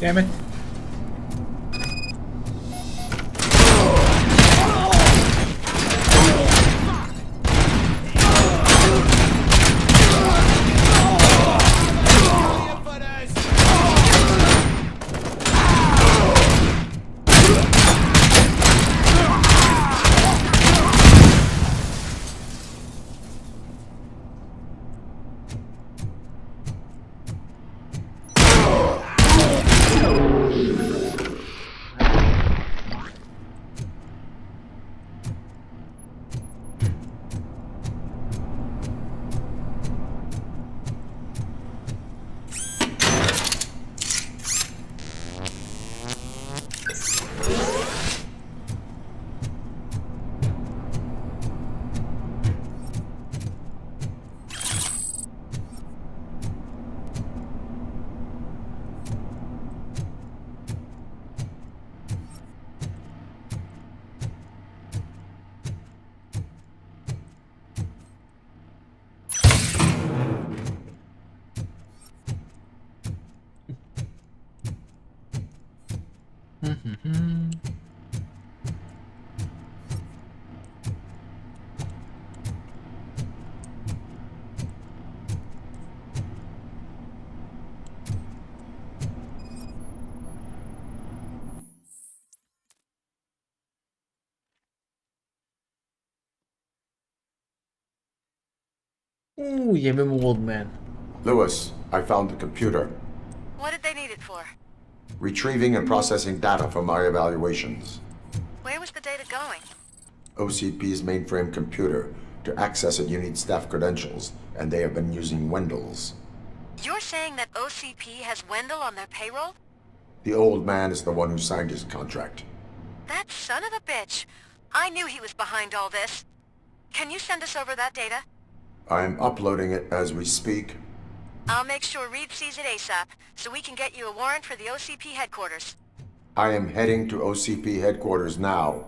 Damn it. Ooh, il y a même Old Man. Lewis, I found the computer. What did they need it for? Retrieving and processing data from my evaluations. Where was the data going? OCP's mainframe computer. To access it, you need staff credentials, and they have been using Wendell's. You're saying that OCP has Wendell on their payroll? The old man is the one who signed his contract. That son of a bitch. I knew he was behind all this. Can you send us over that data? I'm uploading it as we speak. I'll make sure Reed sees it ASAP, so we can get you a warrant for the OCP headquarters. I am heading to OCP headquarters now.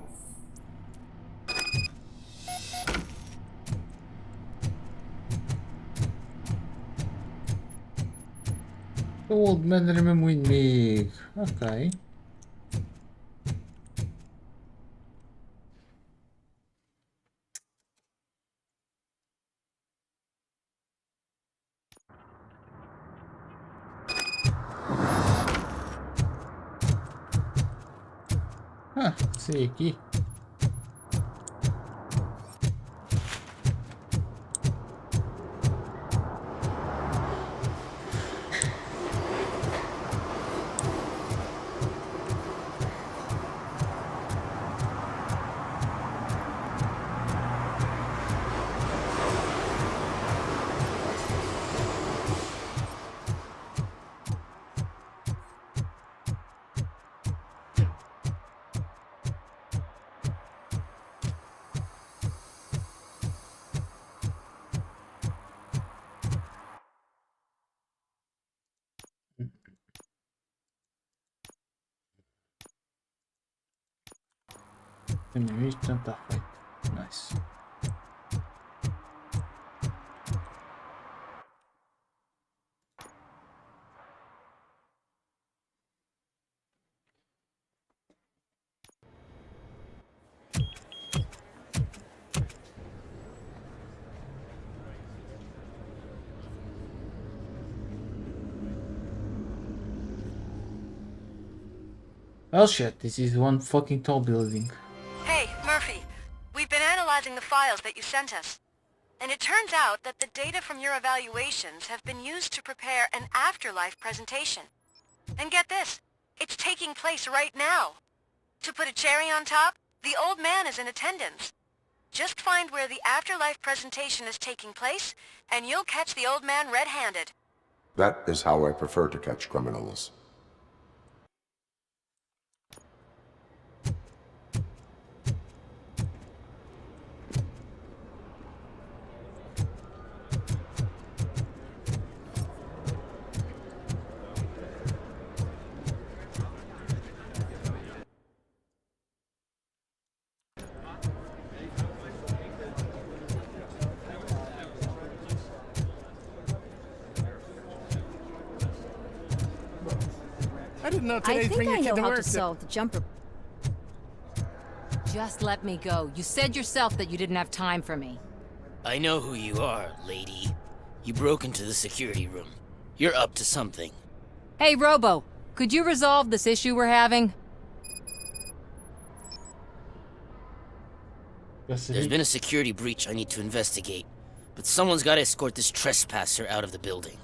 O Old Man era mesmo o inimigo. Ok. Ah, sei aqui. Tem isto, então está feito. Nice. Well shit, this is one fucking tall building. Hey, Murphy. We've been analyzing the files that you sent us. And it turns out that the data from your evaluations have been used to prepare an afterlife presentation. And get this, it's taking place right now. To put a cherry on top, the old man is in attendance. Just find where the afterlife presentation is taking place, and you'll catch the old man red-handed. That is how I prefer to catch criminals. didn't know I today's think bring I your kid know to how work. to solve the jumper. Just let me go. You said yourself that you didn't have time for me. I know who you are, lady. You broke into the security room. You're up to something. Hey, Robo, could you resolve this issue we're having? There's been a security breach I need to investigate, but someone's got to escort this trespasser out of the building.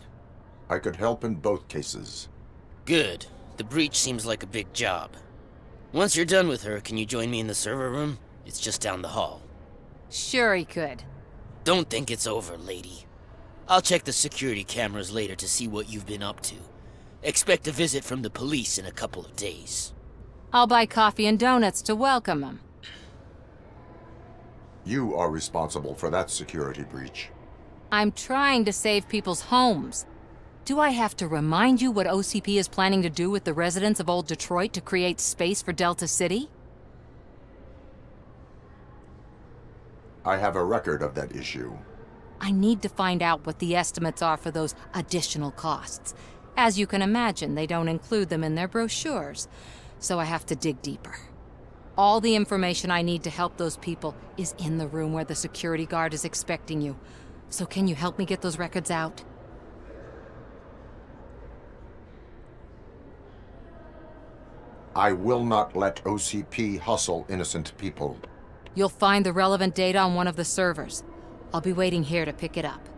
I could help in both cases. Good. The breach seems like a big job. Once you're done with her, can you join me in the server room? It's just down the hall. Sure he could. Don't think it's over, lady. I'll check the security cameras later to see what you've been up to. Expect a visit from the police in a couple of days. I'll buy coffee and donuts to welcome him. You are responsible for that security breach. I'm trying to save people's homes. Do I have to remind you what OCP is planning to do with the residents of Old Detroit to create space for Delta City? I have a record of that issue. I need to find out what the estimates are for those additional costs. As you can imagine, they don't include them in their brochures, so I have to dig deeper. All the information I need to help those people is in the room where the security guard is expecting you. So can you help me get those records out? I will not let OCP hustle innocent people. You'll find the relevant data on one of the servers. I'll be waiting here to pick it up.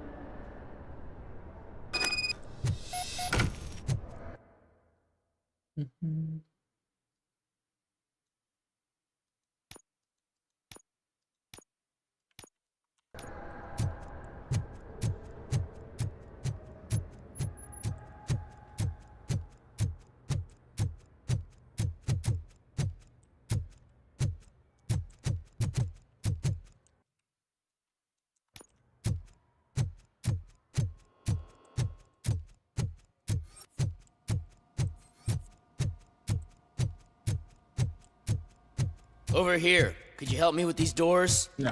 Over here. Could you help me with these doors? No.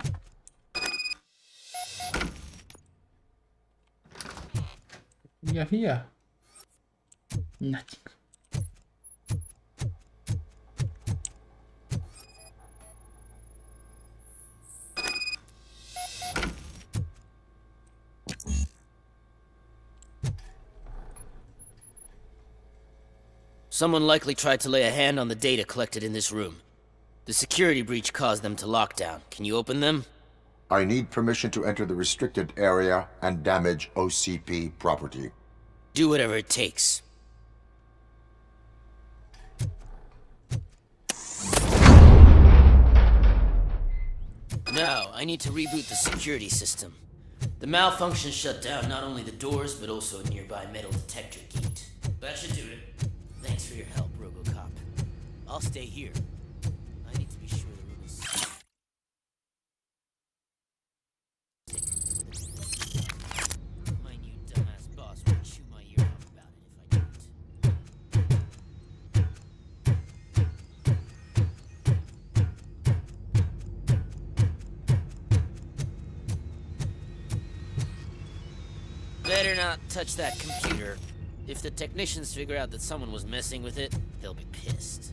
Here. Nothing. Someone likely tried to lay a hand on the data collected in this room. The security breach caused them to lock down. Can you open them? I need permission to enter the restricted area and damage OCP property. Do whatever it takes. Now, I need to reboot the security system. The malfunction shut down not only the doors, but also a nearby metal detector gate. That should do it. Thanks for your help, RoboCop. I'll stay here. I need to be sure the room is safe. My new dumbass boss will chew my ear off about it if I don't. Better not touch that computer. If the technicians figure out that someone was messing with it, they'll be pissed.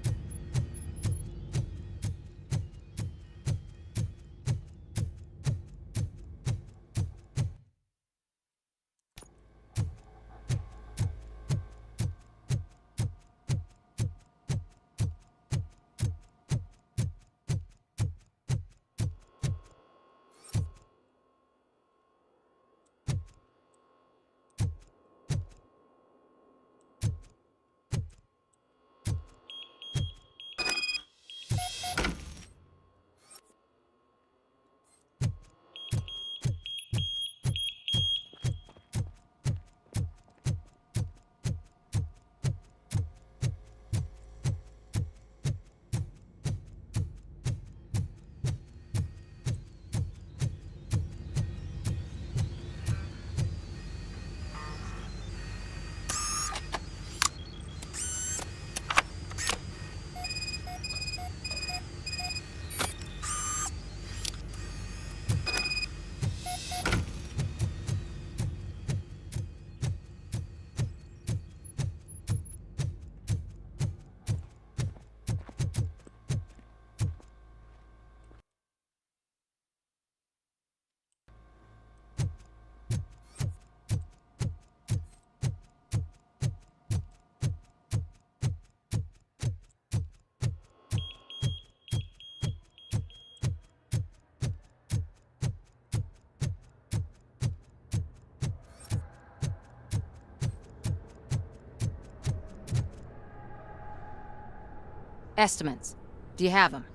Estimates. Do you have them?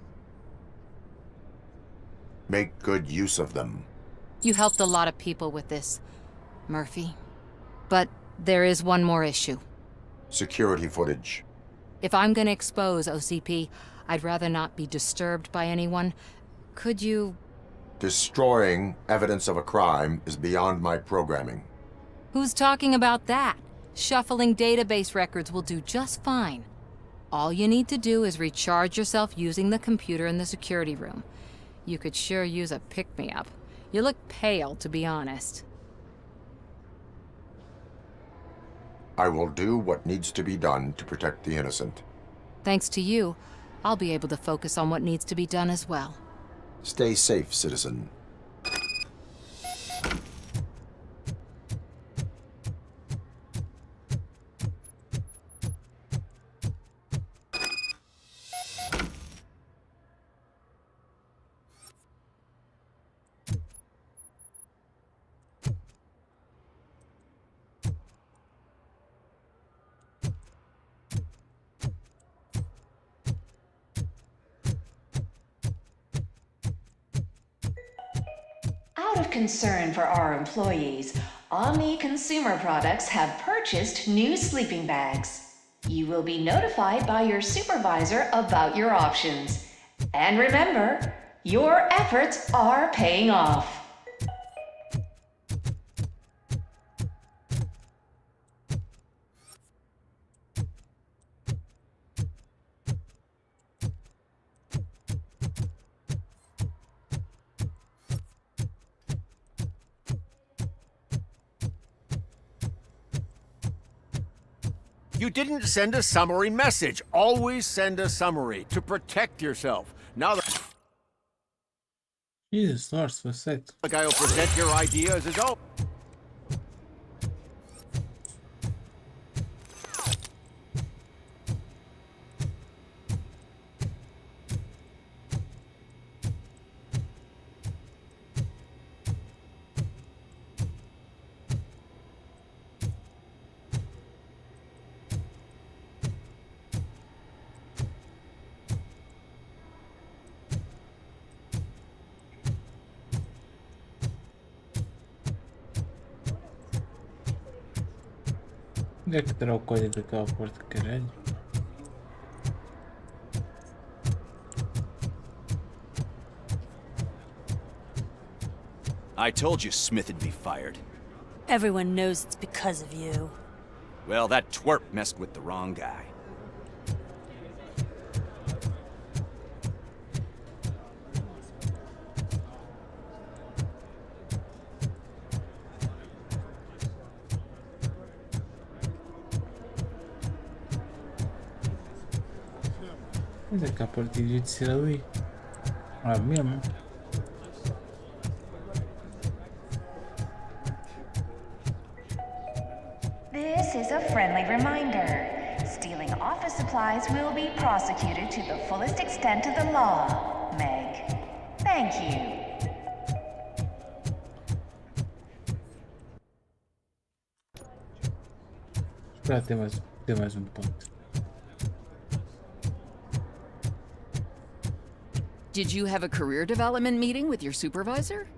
Make good use of them. You helped a lot of people with this, Murphy. But there is one more issue. Security footage. If I'm gonna expose OCP, I'd rather not be disturbed by anyone. Could you... Destroying evidence of a crime is beyond my programming. Who's talking about that? Shuffling database records will do just fine. All you need to do is recharge yourself using the computer in the security room. You could sure use a pick-me-up. You look pale, to be honest. I will do what needs to be done to protect the innocent. Thanks to you, I'll be able to focus on what needs to be done as well. Stay safe, citizen. Out of concern for our employees, Omni Consumer Products have purchased new sleeping bags. You will be notified by your supervisor about your options. And remember, your efforts are paying off. You didn't send a summary message. Always send a summary to protect yourself. Now Jesus, Lars, what's that? the guy will present your idea as his own. Onde é que terá o código daquela porta, caralho? I told you Smith'd be fired. Everyone knows it's because of you. Well, that twerp messed with the wrong guy. Onde é que a porta devia de ser ali? Ah, mesmo? This is a friendly reminder. Stealing office supplies will be prosecuted to the fullest extent of the law, Meg. Thank you. Espera, tem mais ponto. Did you have a career development meeting with your supervisor?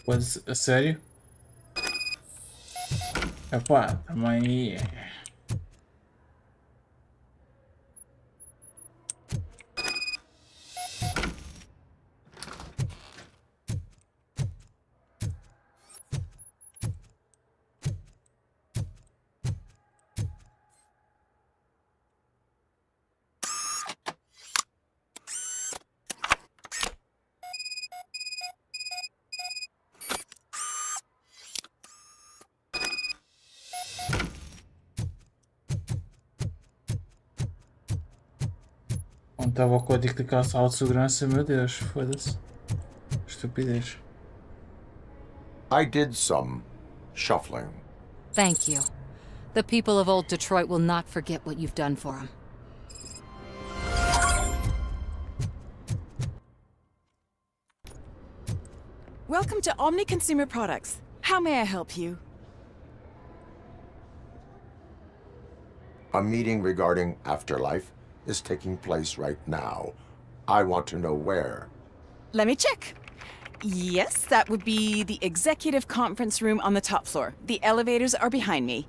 Mas, a sério? Epá, também... Estava o código daquela sala de segurança, meu Deus, foda-se. Estupidez. I did some shuffling. Thank you. The people of old Detroit will not forget what you've done for them. Welcome to Omni Consumer Products. How may I help you? A meeting regarding afterlife is taking place right now. I want to know where. Let me check. Yes, that would be the executive conference room on the top floor. The elevators are behind me.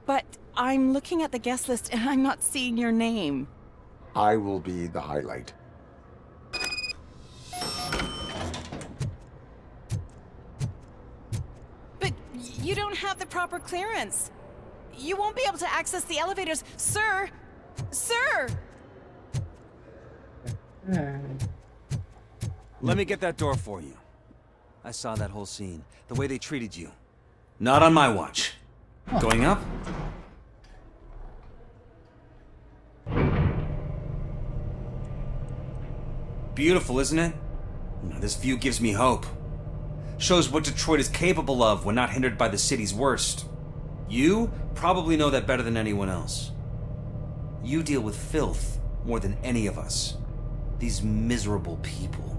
But I'm looking at the guest list and I'm not seeing your name. I will be the highlight. But you don't have the proper clearance. You won't be able to access the elevators, sir! Sir! Let me get that door for you. I saw that whole scene. The way they treated you. Not on my watch. Going up? Beautiful, isn't it? This view gives me hope. Shows what Detroit is capable of when not hindered by the city's worst. You probably know that better than anyone else. You deal with filth more than any of us. These miserable people,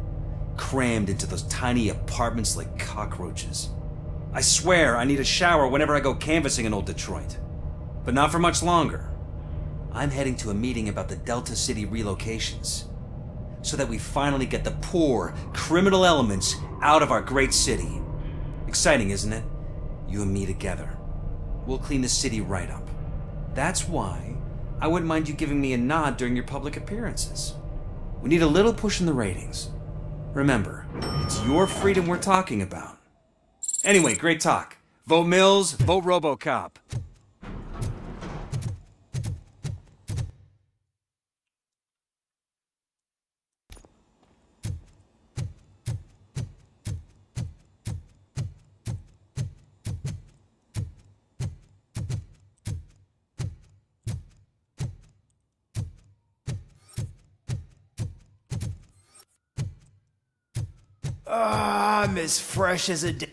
crammed into those tiny apartments like cockroaches. I swear I need a shower whenever I go canvassing in old Detroit. But not for much longer. I'm heading to a meeting about the Delta City relocations, so that we finally get the poor, criminal elements out of our great city. Exciting, isn't it? You and me together. We'll clean the city right up. That's why I wouldn't mind you giving me a nod during your public appearances. We need a little push in the ratings. Remember, it's your freedom we're talking about. Anyway, great talk. Vote Mills, vote RoboCop. I'm as fresh as a day.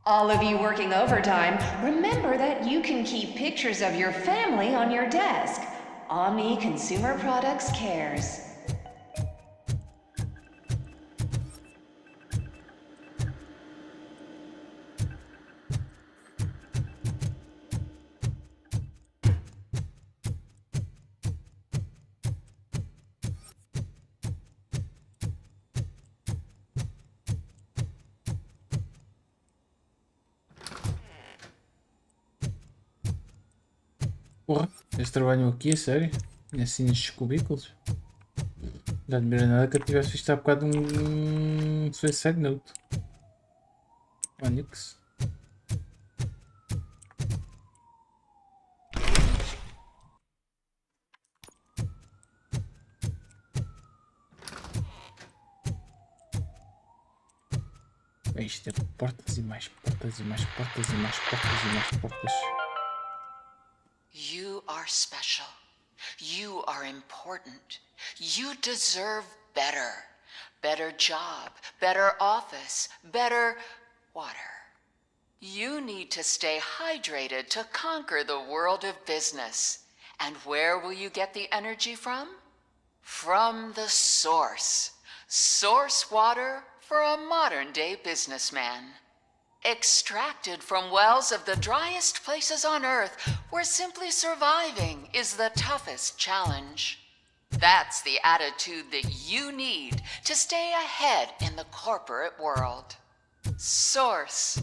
All of you working overtime, remember that you can keep pictures of your family on your desk. Omni Consumer Products cares. Porra, eles trabalham aqui, a sério? Assim nestes cubículos? Já admira nada que eu tivesse visto há bocado Suicide Note. Onyx. Isto é portas e mais portas e mais portas e mais portas e mais portas. You are special. You are important. You deserve better. Better job, better office, better water. You need to stay hydrated to conquer the world of business. And where will you get the energy from? From the source. Source water for a modern-day businessman. Extracted from wells of the driest places on Earth, where simply surviving is the toughest challenge. That's the attitude that you need to stay ahead in the corporate world. Source.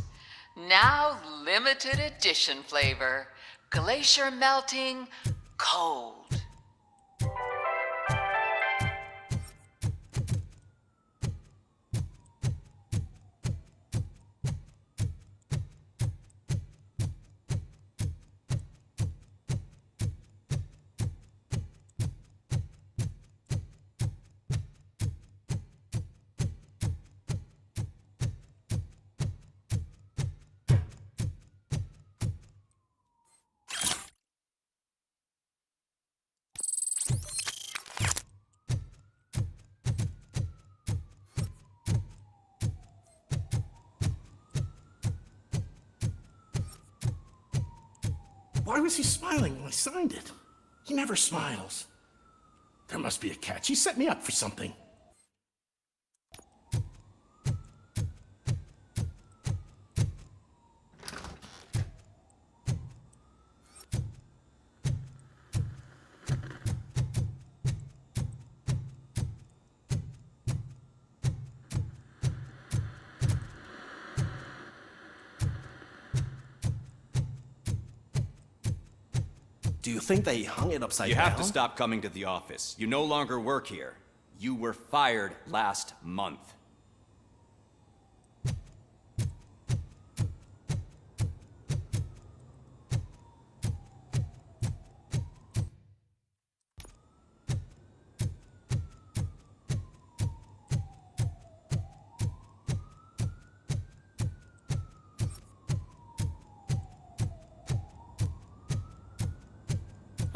Now limited edition flavor. Glacier melting cold. Why was he smiling when I signed it? He never smiles. There must be a catch. He set me up for something. Do you think they hung it upside You down? have to stop coming to the office. You no longer work here. You were fired last month.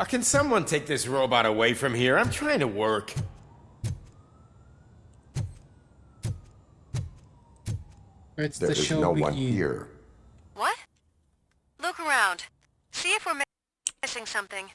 Can someone take this robot away from here? I'm trying to work. Where's There the is show no begin? one here. What? Look around. See if we're missing something.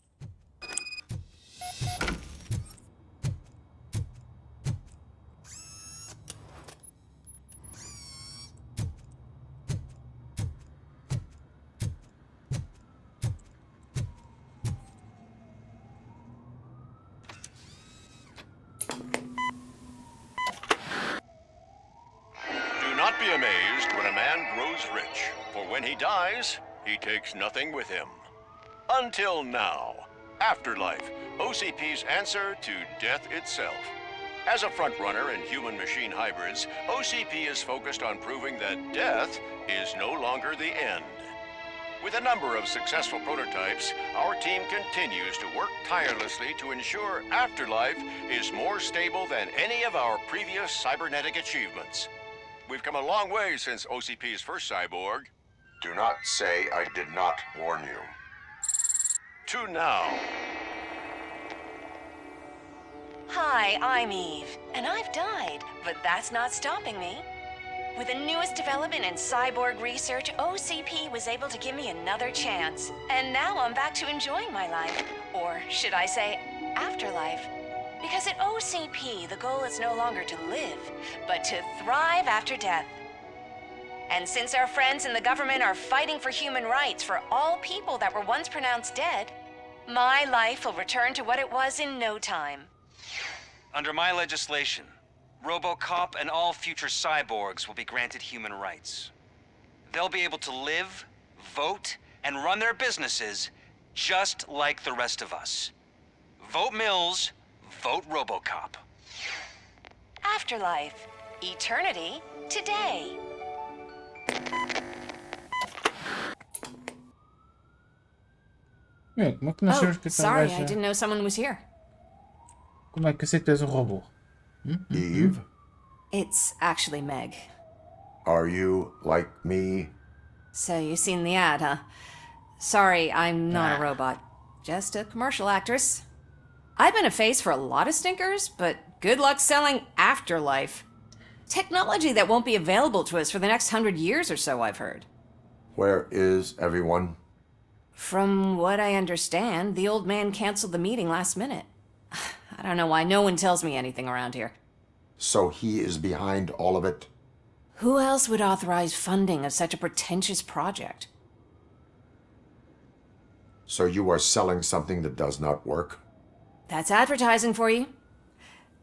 Do not be amazed when a man grows rich, for when he dies, he takes nothing with him. Until now. Afterlife, OCP's answer to death itself. As a frontrunner in human-machine hybrids, OCP is focused on proving that death is no longer the end. With a number of successful prototypes, our team continues to work tirelessly to ensure Afterlife is more stable than any of our previous cybernetic achievements. We've come a long way since OCP's first cyborg. Do not say I did not warn you. To now. Hi, I'm Eve, and I've died, but that's not stopping me. With the newest development in cyborg research, OCP was able to give me another chance. And now I'm back to enjoying my life. Or should I say, afterlife. Because at OCP, the goal is no longer to live, but to thrive after death. And since our friends in the government are fighting for human rights for all people that were once pronounced dead, my life will return to what it was in no time. Under my legislation, RoboCop and all future cyborgs will be granted human rights. They'll be able to live, vote, and run their businesses just like the rest of us. Vote Mills, vote RoboCop. Afterlife. Eternity. Today. Meu, como é que nós sabemos que Sorry, I didn't know someone was here. Como é que eu sei que tu és um robô? Eve, It's actually Meg. are you like me? So you've seen the ad, huh? Sorry, I'm not a robot. Just a commercial actress. I've been a face for a lot of stinkers, but good luck selling Afterlife. Technology that won't be available to us for the next 100 years or so, I've heard. Where is everyone? From what I understand, the old man canceled the meeting last minute. I don't know why no one tells me anything around here. So he is behind all of it? Who else would authorize funding of such a pretentious project? So you are selling something that does not work? That's advertising for you.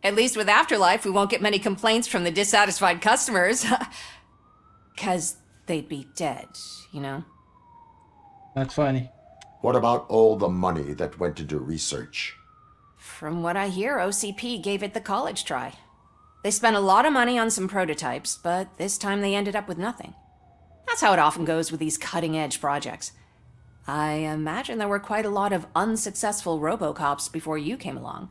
At least with Afterlife, we won't get many complaints from the dissatisfied customers. 'Cause they'd be dead, you know? That's funny. What about all the money that went into research? From what I hear, OCP gave it the college try. They spent a lot of money on some prototypes, but this time they ended up with nothing. That's how it often goes with these cutting-edge projects. I imagine there were quite a lot of unsuccessful RoboCops before you came along.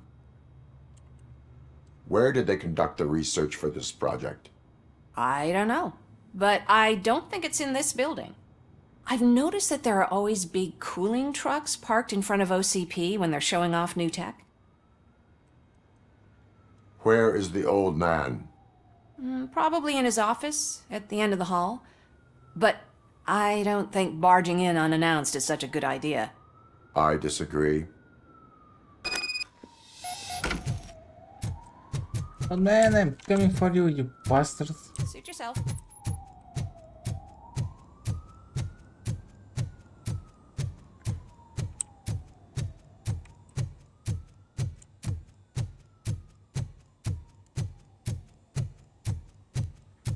Where did they conduct the research for this project? I don't know, but I don't think it's in this building. I've noticed that there are always big cooling trucks parked in front of OCP when they're showing off new tech. Where is the old man? Probably in his office, at the end of the hall. But I don't think barging in unannounced is such a good idea. I disagree. Oh man, I'm coming for you, you bastard. Suit yourself.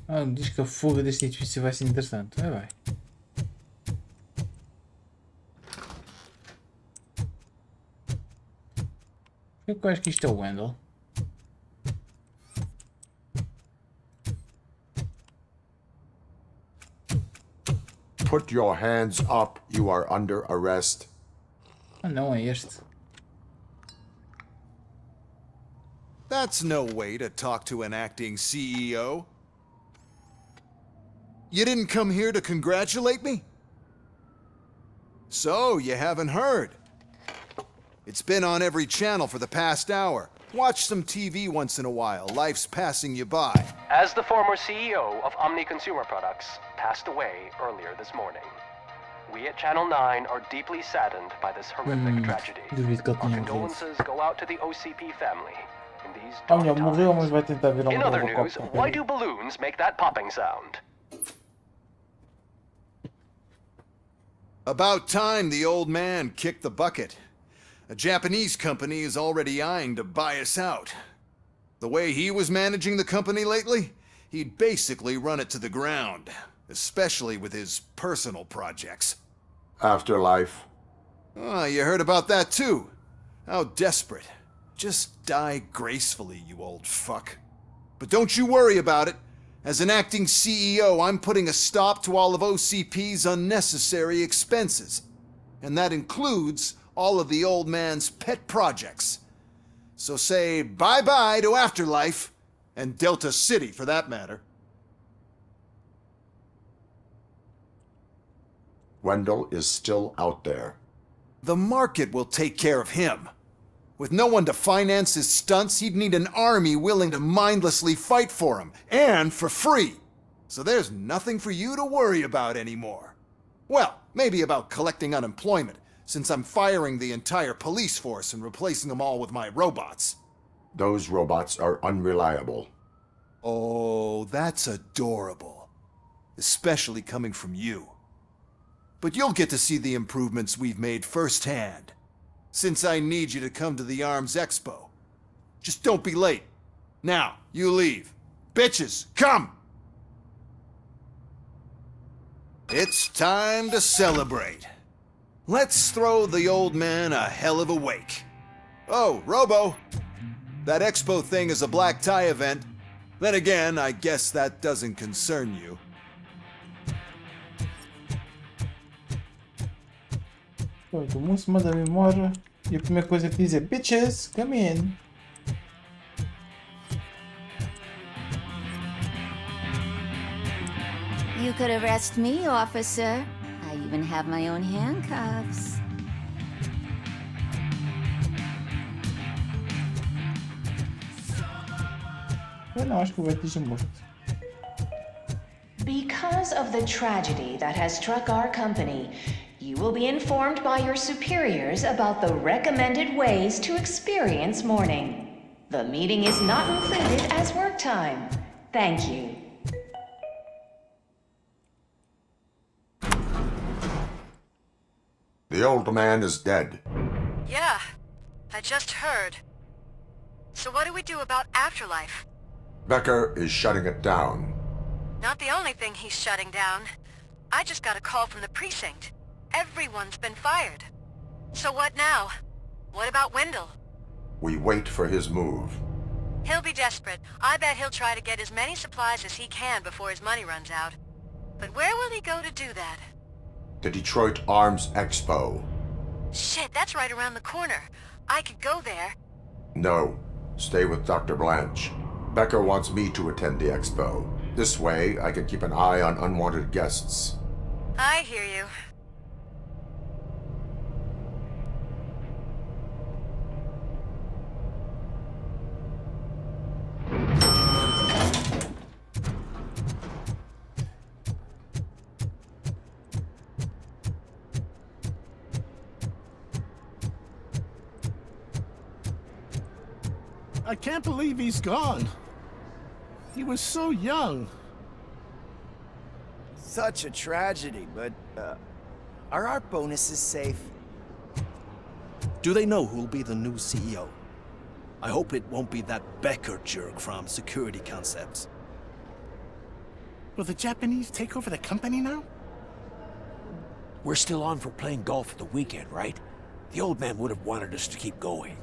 Ah, diz que a fuga deste edifício vai ser interessante. Vai. Por que eu acho que isto é o Wendell? Put your hands up. You are under arrest. Ah, não, é este. That's no way to talk to an acting CEO. You didn't come here to congratulate me? So, you haven't heard. It's been on every channel for the past hour. Watch some TV once in a while. Life's passing you by. As the former CEO of Omni Consumer Products passed away earlier this morning, we at Channel 9 are deeply saddened by this horrific tragedy. Our condolences go out to the OCP family in these dark morreu, mas vai tentar virar In other news, why do balloons make that popping sound? About time the old man kicked the bucket. A Japanese company is already eyeing to buy us out. The way he was managing the company lately, he'd basically run it to the ground, especially with his personal projects. Afterlife. Ah, you heard about that too. How desperate. Just die gracefully, you old fuck. But don't you worry about it. As an acting CEO, I'm putting a stop to all of OCP's unnecessary expenses. And that includes all of the old man's pet projects. So say bye-bye to Afterlife, and Delta City for that matter. Wendell is still out there. The market will take care of him. With no one to finance his stunts, he'd need an army willing to mindlessly fight for him, and for free. So there's nothing for you to worry about anymore. Well, maybe about collecting unemployment, since I'm firing the entire police force and replacing them all with my robots. Those robots are unreliable. Oh, that's adorable. Especially coming from you. But you'll get to see the improvements we've made firsthand. Since I need you to come to the Arms Expo. Just don't be late. Now, you leave. Bitches, come! It's time to celebrate. Let's throw the old man a hell of a wake. Oh, Robo! That expo thing is a black tie event. Then again, I guess that doesn't concern you. O moço manda-me embora e a primeira coisa que diz é bitches, come in. You could arrest me, officer. I even have my own handcuffs. Eu não acho que vai ter morto. Because of the tragedy that has struck our company, you will be informed by your superiors about the recommended ways to experience mourning. The meeting is not included as work time. Thank you. The old man is dead. Yeah, I just heard. So what do we do about Afterlife? Becker is shutting it down. Not the only thing he's shutting down. I just got a call from the precinct. Everyone's been fired. So what now? What about Wendell? We wait for his move. He'll be desperate. I bet he'll try to get as many supplies as he can before his money runs out. But where will he go to do that? The Detroit Arms Expo. Shit, that's right around the corner. I could go there. No. Stay with Dr. Blanche. Becker wants me to attend the expo. This way, I can keep an eye on unwanted guests. I hear you. I can't believe he's gone. He was so young. Such a tragedy, but, are our bonuses safe? Do they know who'll be the new CEO? I hope it won't be that Becker jerk from Security Concepts. Will the Japanese take over the company now? We're still on for playing golf at the weekend, right? The old man would have wanted us to keep going.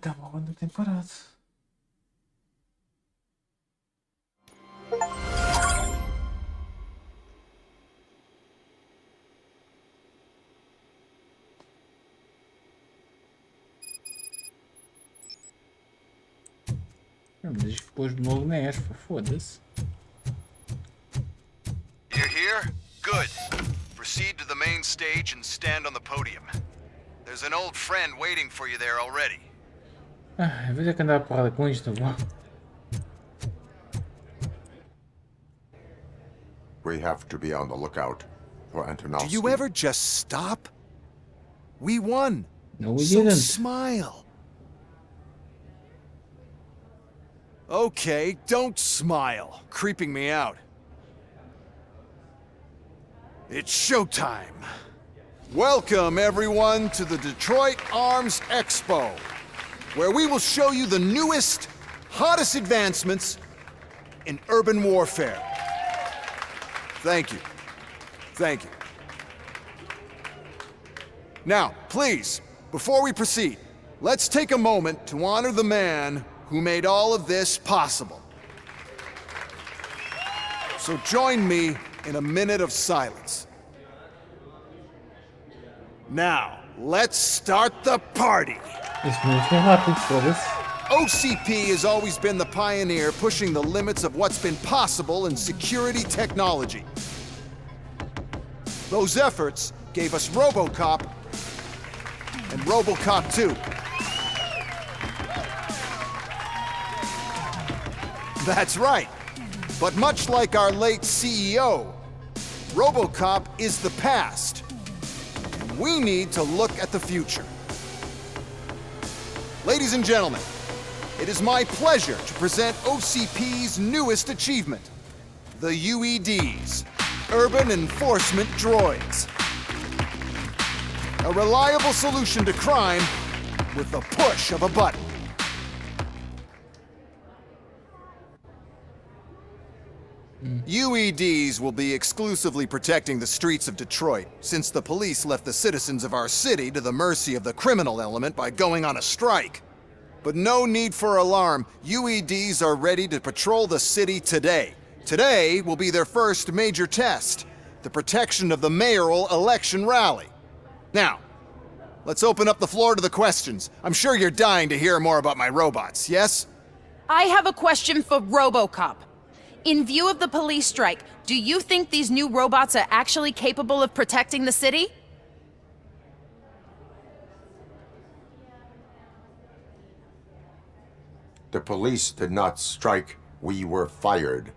Tá uma banda temporada. Diz que pôs de novo na ESPA, foda-se. You're here? Good. Proceed to the main stage and stand on the podium. There's an old friend waiting for you there already. Ah, vou ter que andar a porrada com isto, tá bom? We have to be on the lookout for Antonovsky. Do you ever just stop? We won. No, we so didn't. Smile. Okay, don't smile. Creeping me out. It's showtime. Welcome, everyone, to the Detroit Arms Expo, where we will show you the newest, hottest advancements in urban warfare. Thank you. Thank you. Now, please, before we proceed, let's take a moment to honor the man who made all of this possible. So join me in a minute of silence. Now, let's start the party. Isso não foi rápido, foda-se. OCP has always been the pioneer pushing the limits of what's been possible in security technology. Those efforts gave us RoboCop and RoboCop 2. That's right. But much like our late CEO, RoboCop is the past. We need to look at the future. Ladies and gentlemen, it is my pleasure to present OCP's newest achievement, the UEDs, Urban Enforcement Droids. A reliable solution to crime with the push of a button. UEDs will be exclusively protecting the streets of Detroit, since the police left the citizens of our city to the mercy of the criminal element by going on a strike. But no need for alarm, UEDs are ready to patrol the city today. Today will be their first major test, the protection of the mayoral election rally. Now, let's open up the floor to the questions. I'm sure you're dying to hear more about my robots, yes? I have a question for RoboCop. In view of the police strike, do you think these new robots are actually capable of protecting the city? The police did not strike. We were fired.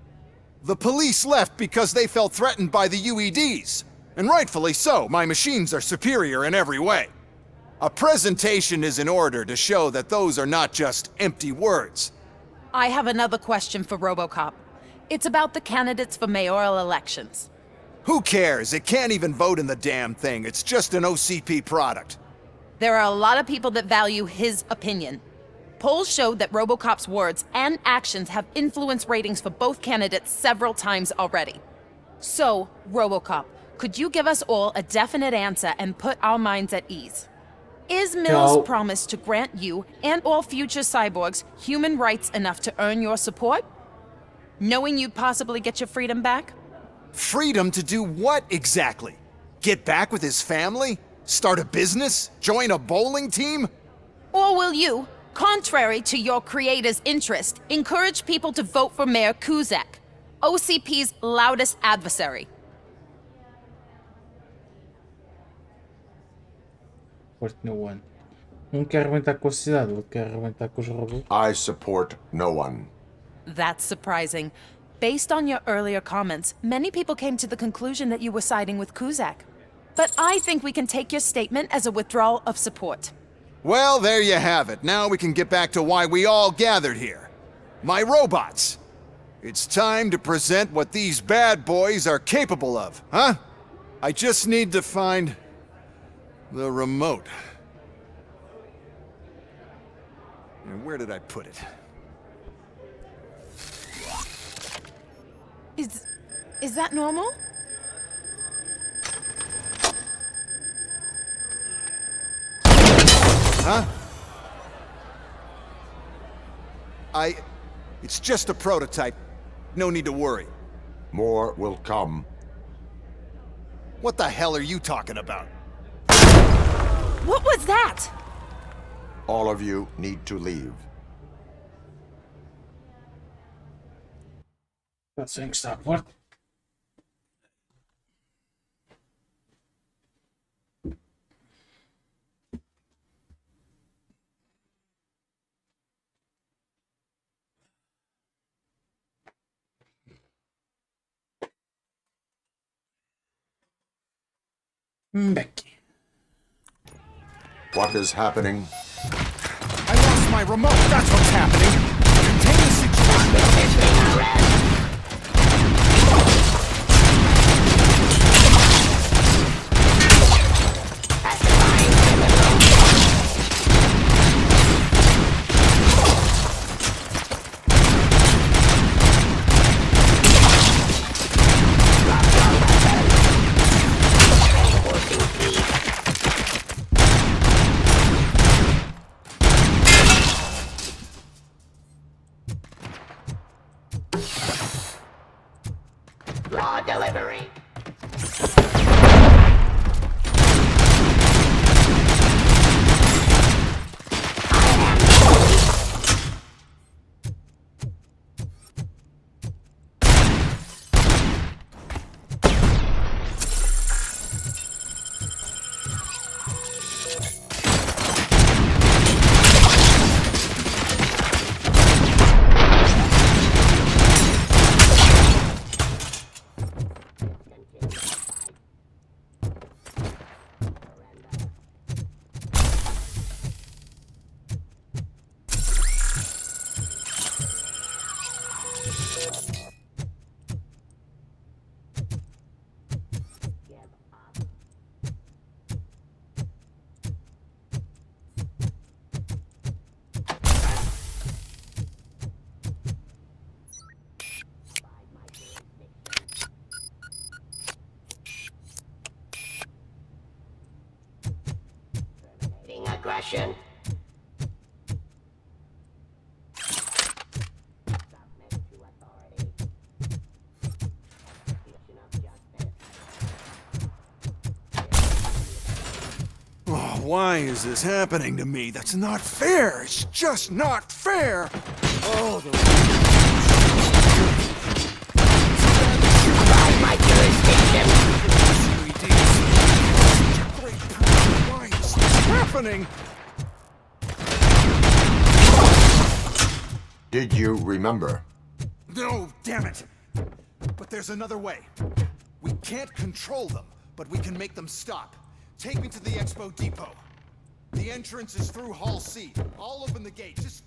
The police left because they felt threatened by the UEDs. And rightfully so, my machines are superior in every way. A presentation is in order to show that those are not just empty words. I have another question for RoboCop. It's about the candidates for mayoral elections. Who cares? It can't even vote in the damn thing. It's just an OCP product. There are a lot of people that value his opinion. Polls show that RoboCop's words and actions have influenced ratings for both candidates several times already. So, RoboCop, could you give us all a definite answer and put our minds at ease? Is Mills' promise to grant you and all future cyborgs human rights enough to earn your support? Knowing you'd possibly get your freedom back? Freedom to do what exactly? Get back with his family? Start a business? Join a bowling team? Or will you, contrary to your creator's interest, encourage people to vote for Mayor Kuzak, OCP's loudest adversary? support no one. Um quer arrebentar com a cidade, o outro quer arrebentar com os robôs. I support no one. That's surprising. Based on your earlier comments, many people came to the conclusion that you were siding with Kuzak. But I think we can take your statement as a withdrawal of support. Well, there you have it. Now we can get back to why we all gathered here. My robots. It's time to present what these bad boys are capable of, huh? I just need to find the remote. And where did I put it? Is that normal? Huh? It's just a prototype. No need to worry. More will come. What the hell are you talking about? What was that? All of you need to leave. That thing stopped. What? Becky. What is happening? I lost my remote. That's what's happening. Contain the situation. Raw delivery. Aggression. Oh, why is this happening to me? That's not fair. It's just not fair. Oh, My jurisdiction. Why is this happening? Did you remember? No, damn it. But there's another way. We can't control them, but we can make them stop. Take me to the Expo Depot. The entrance is through Hall C. I'll open the gate. Just...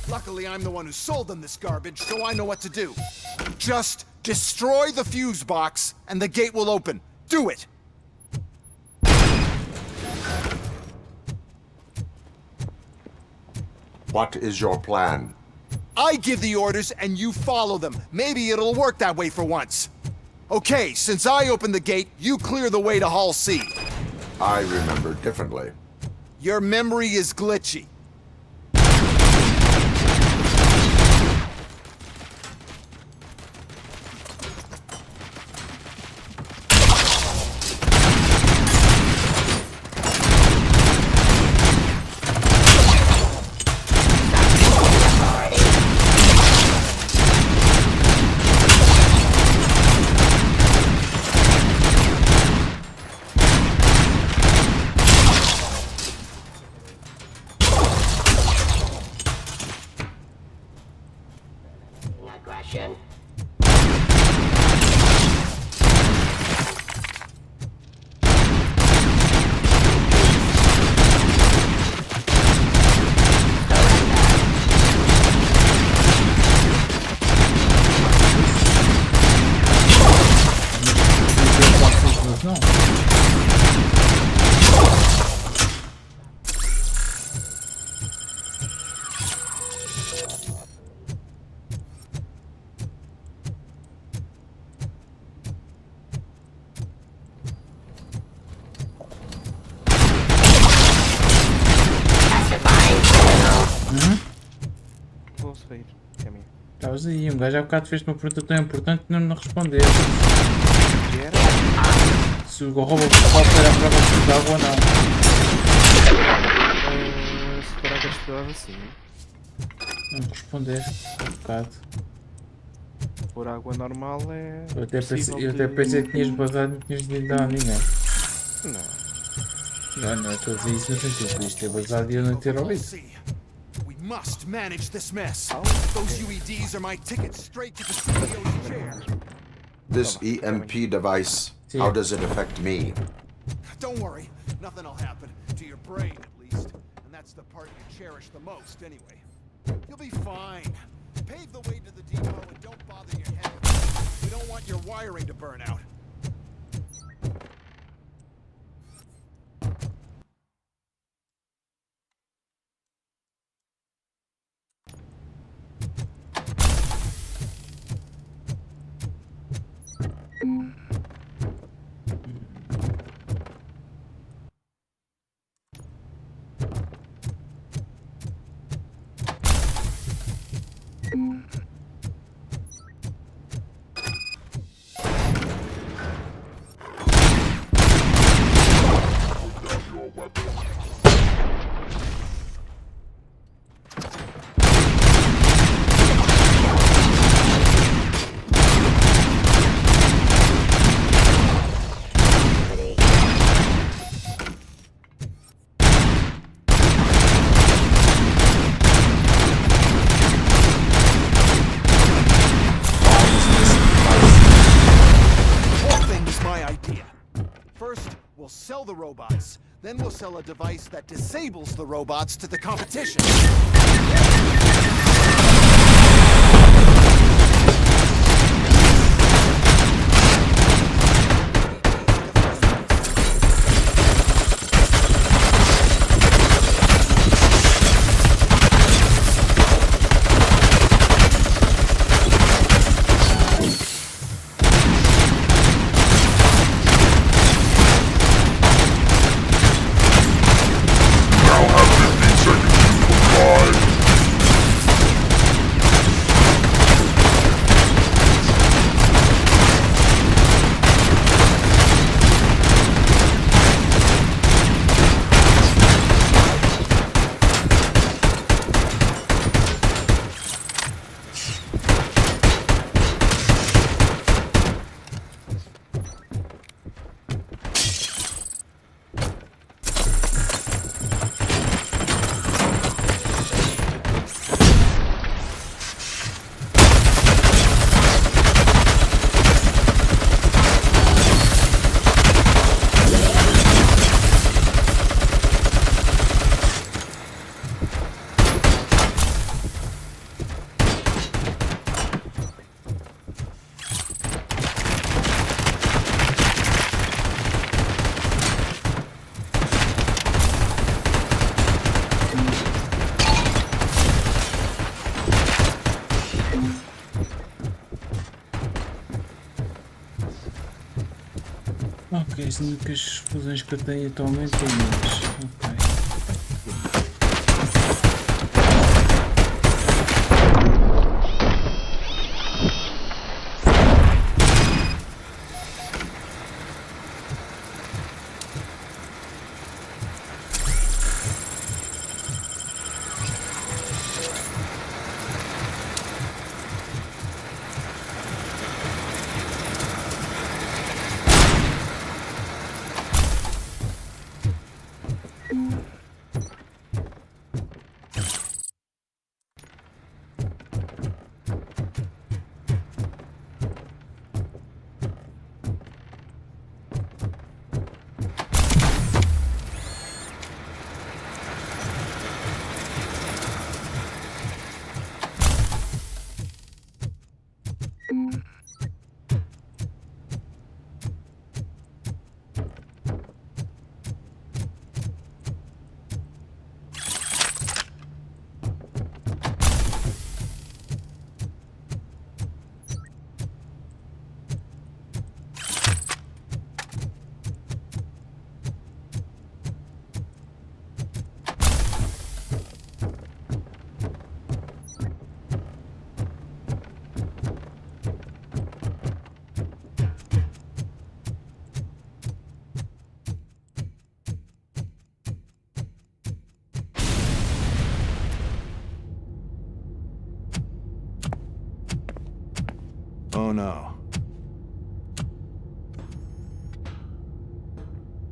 Luckily, I'm the one who sold them this garbage, so I know what to do. Just destroy the fuse box, and the gate will open. Do it! What is your plan? I give the orders, and you follow them. Maybe it'll work that way for once. Okay, since I opened the gate, you clear the way to Hall C. I remember differently. Your memory is glitchy. Action. Não. Vou sair. Caminho. Estavas aí, um gajo há bocado fez uma pergunta tão importante que não respondeu. Se o RoboCop era a prova que estudava ou não. Se for a que estudava, sim. Não me respondeste há bocado. Por água normal é. Eu até pensei que tinhas basado e não tinhas dito a ninguém. Não, estou a dizer isso no sentido de ter basado e eu não ter ouvido. We must manage this mess. Those UEDs are my ticket straight to the CEO's chair. This EMP device, how does it affect me? Don't worry, nothing will happen. To your brain, at least. And that's the part you cherish the most, anyway. You'll be fine. Pave the way to the depot and don't bother your head. We don't want your wiring to burn out. Sell the robots. Then we'll sell a device that disables the robots to the competition. Ok, as únicas fusões que eu tenho atualmente são minhas. Ok. Oh no.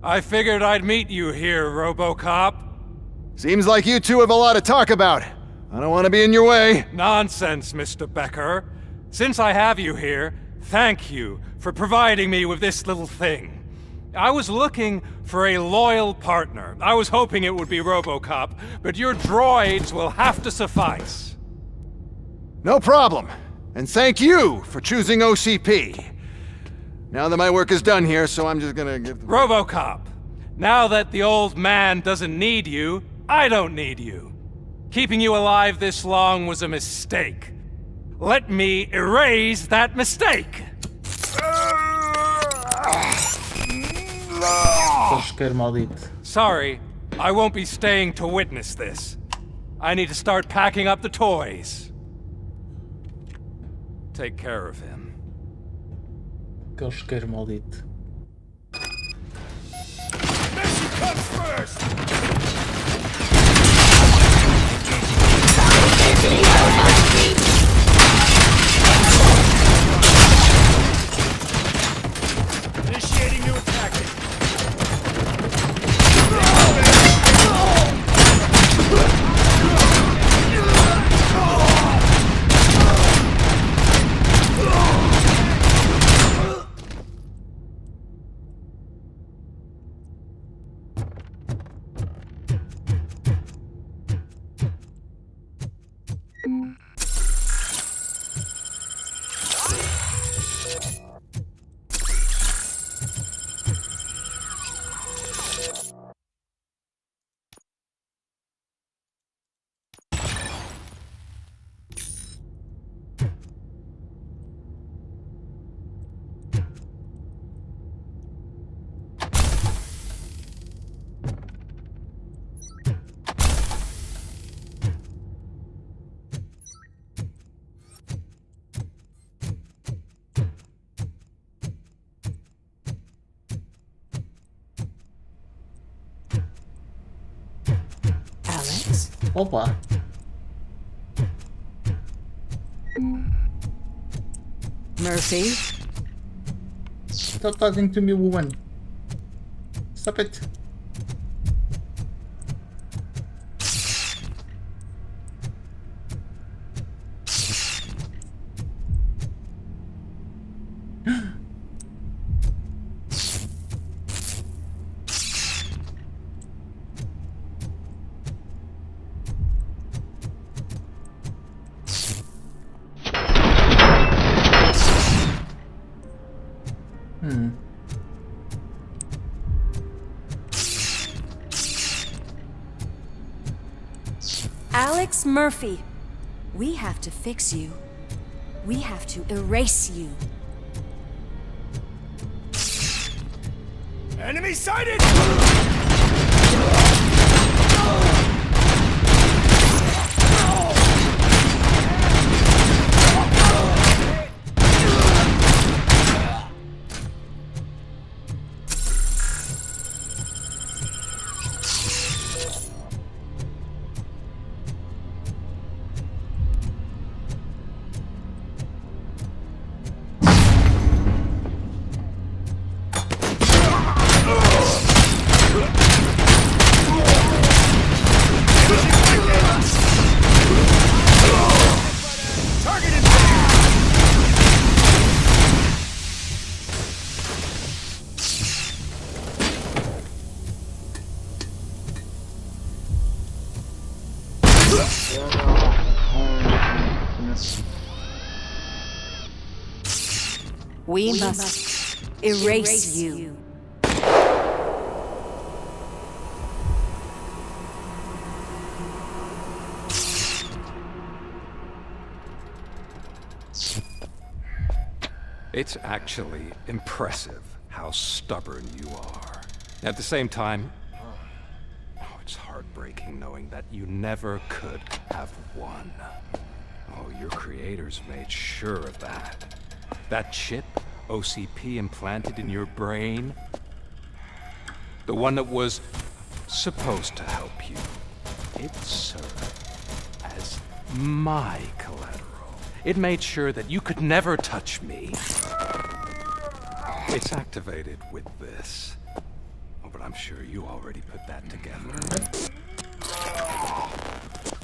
I figured I'd meet you here, RoboCop. Seems like you two have a lot to talk about. I don't want to be in your way. Nonsense, Mr. Becker. Since I have you here, thank you for providing me with this little thing. I was looking for a loyal partner. I was hoping it would be RoboCop, but your droids will have to suffice. No problem. And thank you for choosing OCP. Now that my work is done here, so I'm just gonna give... RoboCop, now that the old man doesn't need you, I don't need you. Keeping you alive this long was a mistake. Let me erase that mistake! Sorry, I won't be staying to witness this. I need to start packing up the toys. Take care of him. Casqueiro maldito. Mission comes first! Initiating new tactic. Opa. Murphy? Stop talking to me, woman. Stop it. Alex Murphy, we have to fix you. We have to erase you. Enemy sighted! We must erase you. It's actually impressive how stubborn you are. At the same time, it's heartbreaking knowing that you never could have won. Oh, your creators made sure of that. That chip OCP implanted in your brain, the one that was supposed to help you, it served as my collateral. It made sure that you could never touch me. It's activated with this. Oh, but I'm sure you already put that together.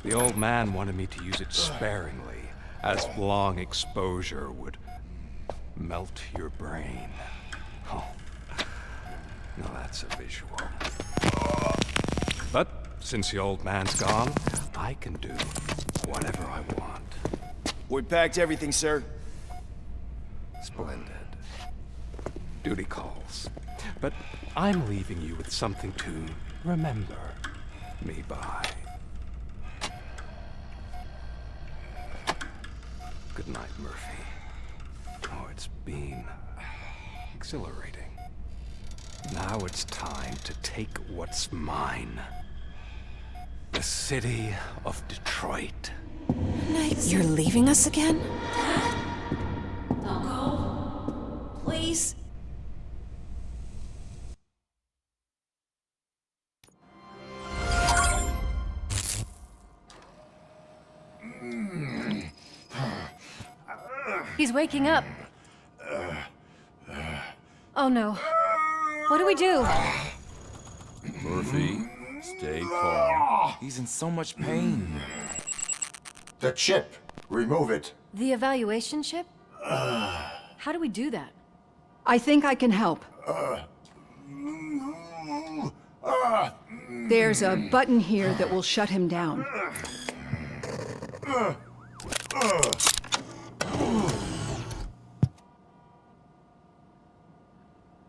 The old man wanted me to use it sparingly, as long exposure would melt your brain. Oh, now that's a visual. But since the old man's gone, I can do whatever I want. We packed everything, sir. Splendid. Duty calls. But I'm leaving you with something to remember me by. Good night, Murphy. Oh, it's been exhilarating. Now it's time to take what's mine. The city of Detroit. You're leaving us again? Don't go. Please. He's waking up. Oh no. What do we do? Murphy, stay calm. He's in so much pain. The chip. Remove it. The evaluation chip? How do we do that? I think I can help. There's a button here that will shut him down.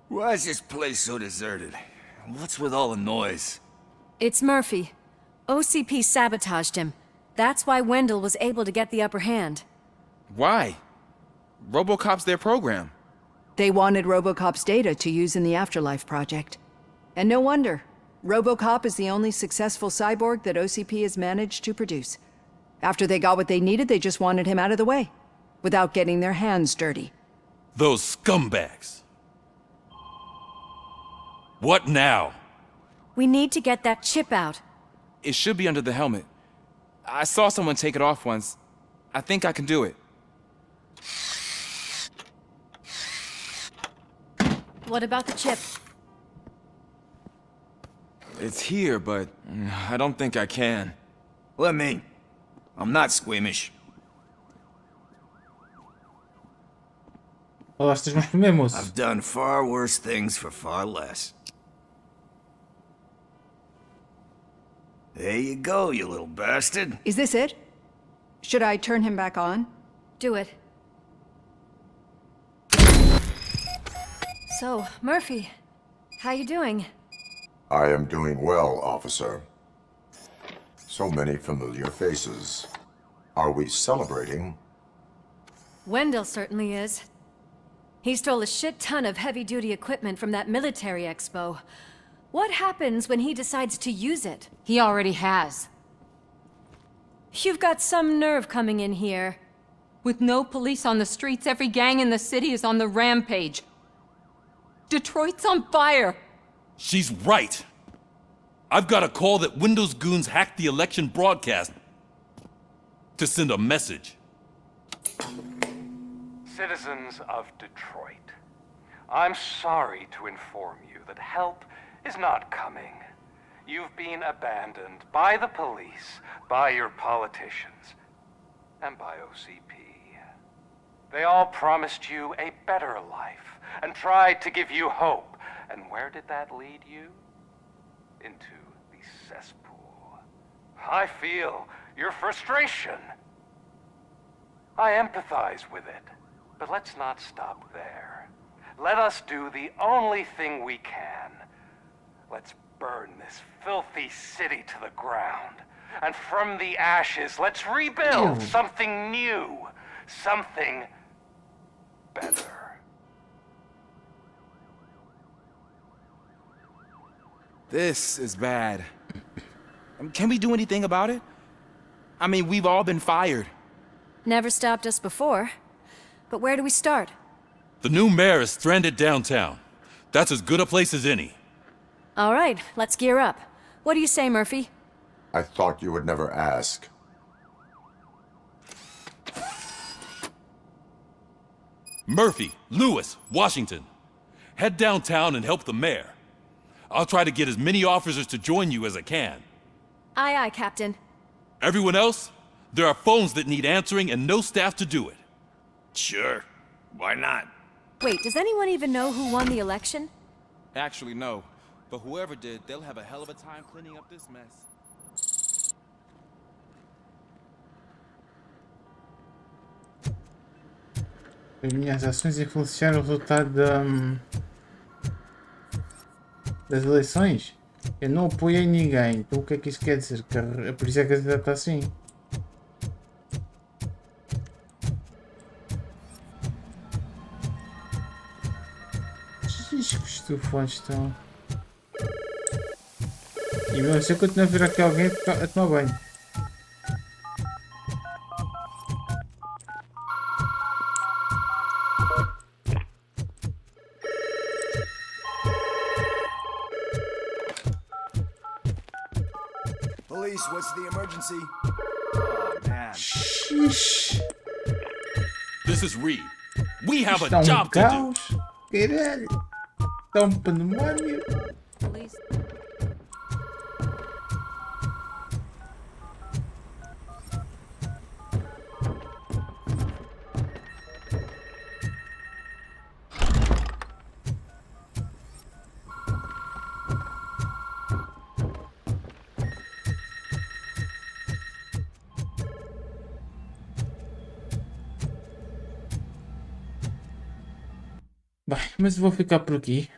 Why is this place so deserted? What's with all the noise? It's Murphy. OCP sabotaged him. That's why Wendell was able to get the upper hand. Why? RoboCop's their program. They wanted RoboCop's data to use in the Afterlife project. And no wonder. RoboCop is the only successful cyborg that OCP has managed to produce. After they got what they needed, they just wanted him out of the way, without getting their hands dirty. Those scumbags. What now? We need to get that chip out. It should be under the helmet. I saw someone take it off once. I think I can do it. What about the chip? It's here, but I don't think I can. Let me. I'm not squeamish. Falaste nos primeiros. I've done far worse things for far less. There you go, you little bastard. Is this it? Should I turn him back on? Do it. So, Murphy, how you doing? I am doing well, officer. So many familiar faces. Are we celebrating? Wendell certainly is. He stole a shit ton of heavy-duty equipment from that military expo. What happens when he decides to use it? He already has. You've got some nerve coming in here. With no police on the streets, every gang in the city is on the rampage. Detroit's on fire! She's right. I've got a call that Windows goons hacked the election broadcast to send a message. Citizens of Detroit, I'm sorry to inform you that help is not coming. You've been abandoned by the police, by your politicians, and by OCP. They all promised you a better life and tried to give you hope. And where did that lead you? Into the cesspool. I feel your frustration. I empathize with it, but let's not stop there. Let us do the only thing we can. Let's burn this filthy city to the ground. And from the ashes, let's rebuild something new. Something better. This is bad. Can we do anything about it? I mean, we've all been fired. Never stopped us before. But where do we start? The new mayor is stranded downtown. That's as good a place as any. All right, let's gear up. What do you say, Murphy? I thought you would never ask. Murphy, Lewis, Washington. Head downtown and help the mayor. I'll try to get as many officers to join you as I can. Aye, aye, Captain. Everyone else? There are phones that need answering and no staff to do it. Sure. Why not? Wait, does anyone even know who won the election? Actually, no. But whoever did, they'll have a hell of a time cleaning up this mess. As minhas ações influenciaram o resultado das eleições? Eu não apoiei ninguém. Então o que é que isso quer dizer? É por isso é que a cidade está assim. Diz que os telefones estão... E mesmo assim eu continuo a ver aqui alguém a tomar banho. Police, what's the emergency? Oh, man. Shh. This is Reed. We have Isto a job to do. caos. Caralho. Está pandemónio. Police. Bem, mas vou ficar por aqui.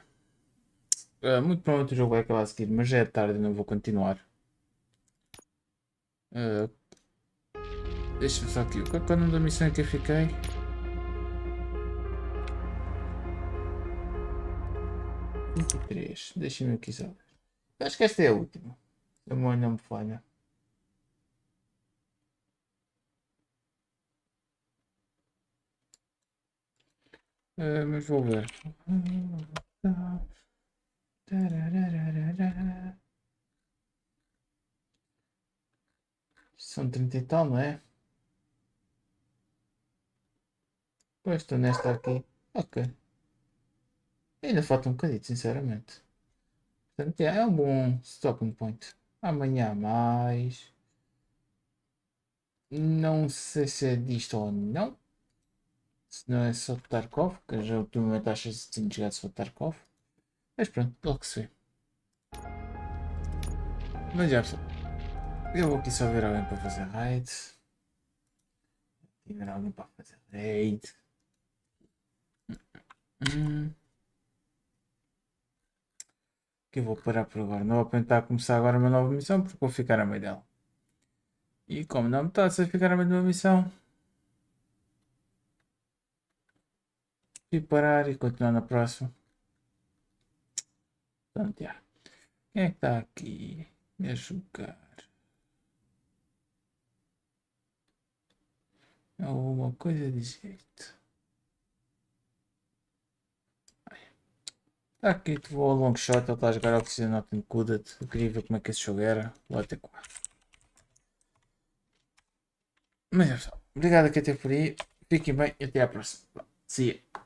Muito provavelmente o jogo vai acabar a seguir, mas já é tarde e não vou continuar. Deixa-me só aqui. Qual é o nome da missão em que eu fiquei? 23. Deixa-me aqui só. Acho que esta é a última. A memória não me falha. Mas vou ver. São 30 e tal, não é? Pois estou nesta aqui. Ok. Ainda falta um bocadito, sinceramente. Portanto, é um bom stopping point. Amanhã há mais. Não sei se é disto ou não. Se não é só de Tarkov, que já ultimamente acho que tinha chegado só de Tarkov. Mas pronto, logo se vê. Mas já pessoal, eu vou aqui só ver alguém para fazer raid. Tiver alguém para fazer raid. Que eu vou parar por agora. Não vou tentar começar agora uma nova missão porque vou ficar a meio dela. E como não me está a ficar a meio de uma missão, e parar e continuar na próxima. Portanto, já. Quem é que está aqui a jogar? Alguma coisa de jeito. Está aqui, vou ao long shot, ele está a jogar Oxygen Not Included. Eu queria ver como é que esse jogo era. Vou até 4. Mas é pessoal, obrigado a quem esteve por aí. Fiquem bem e até à próxima. See ya.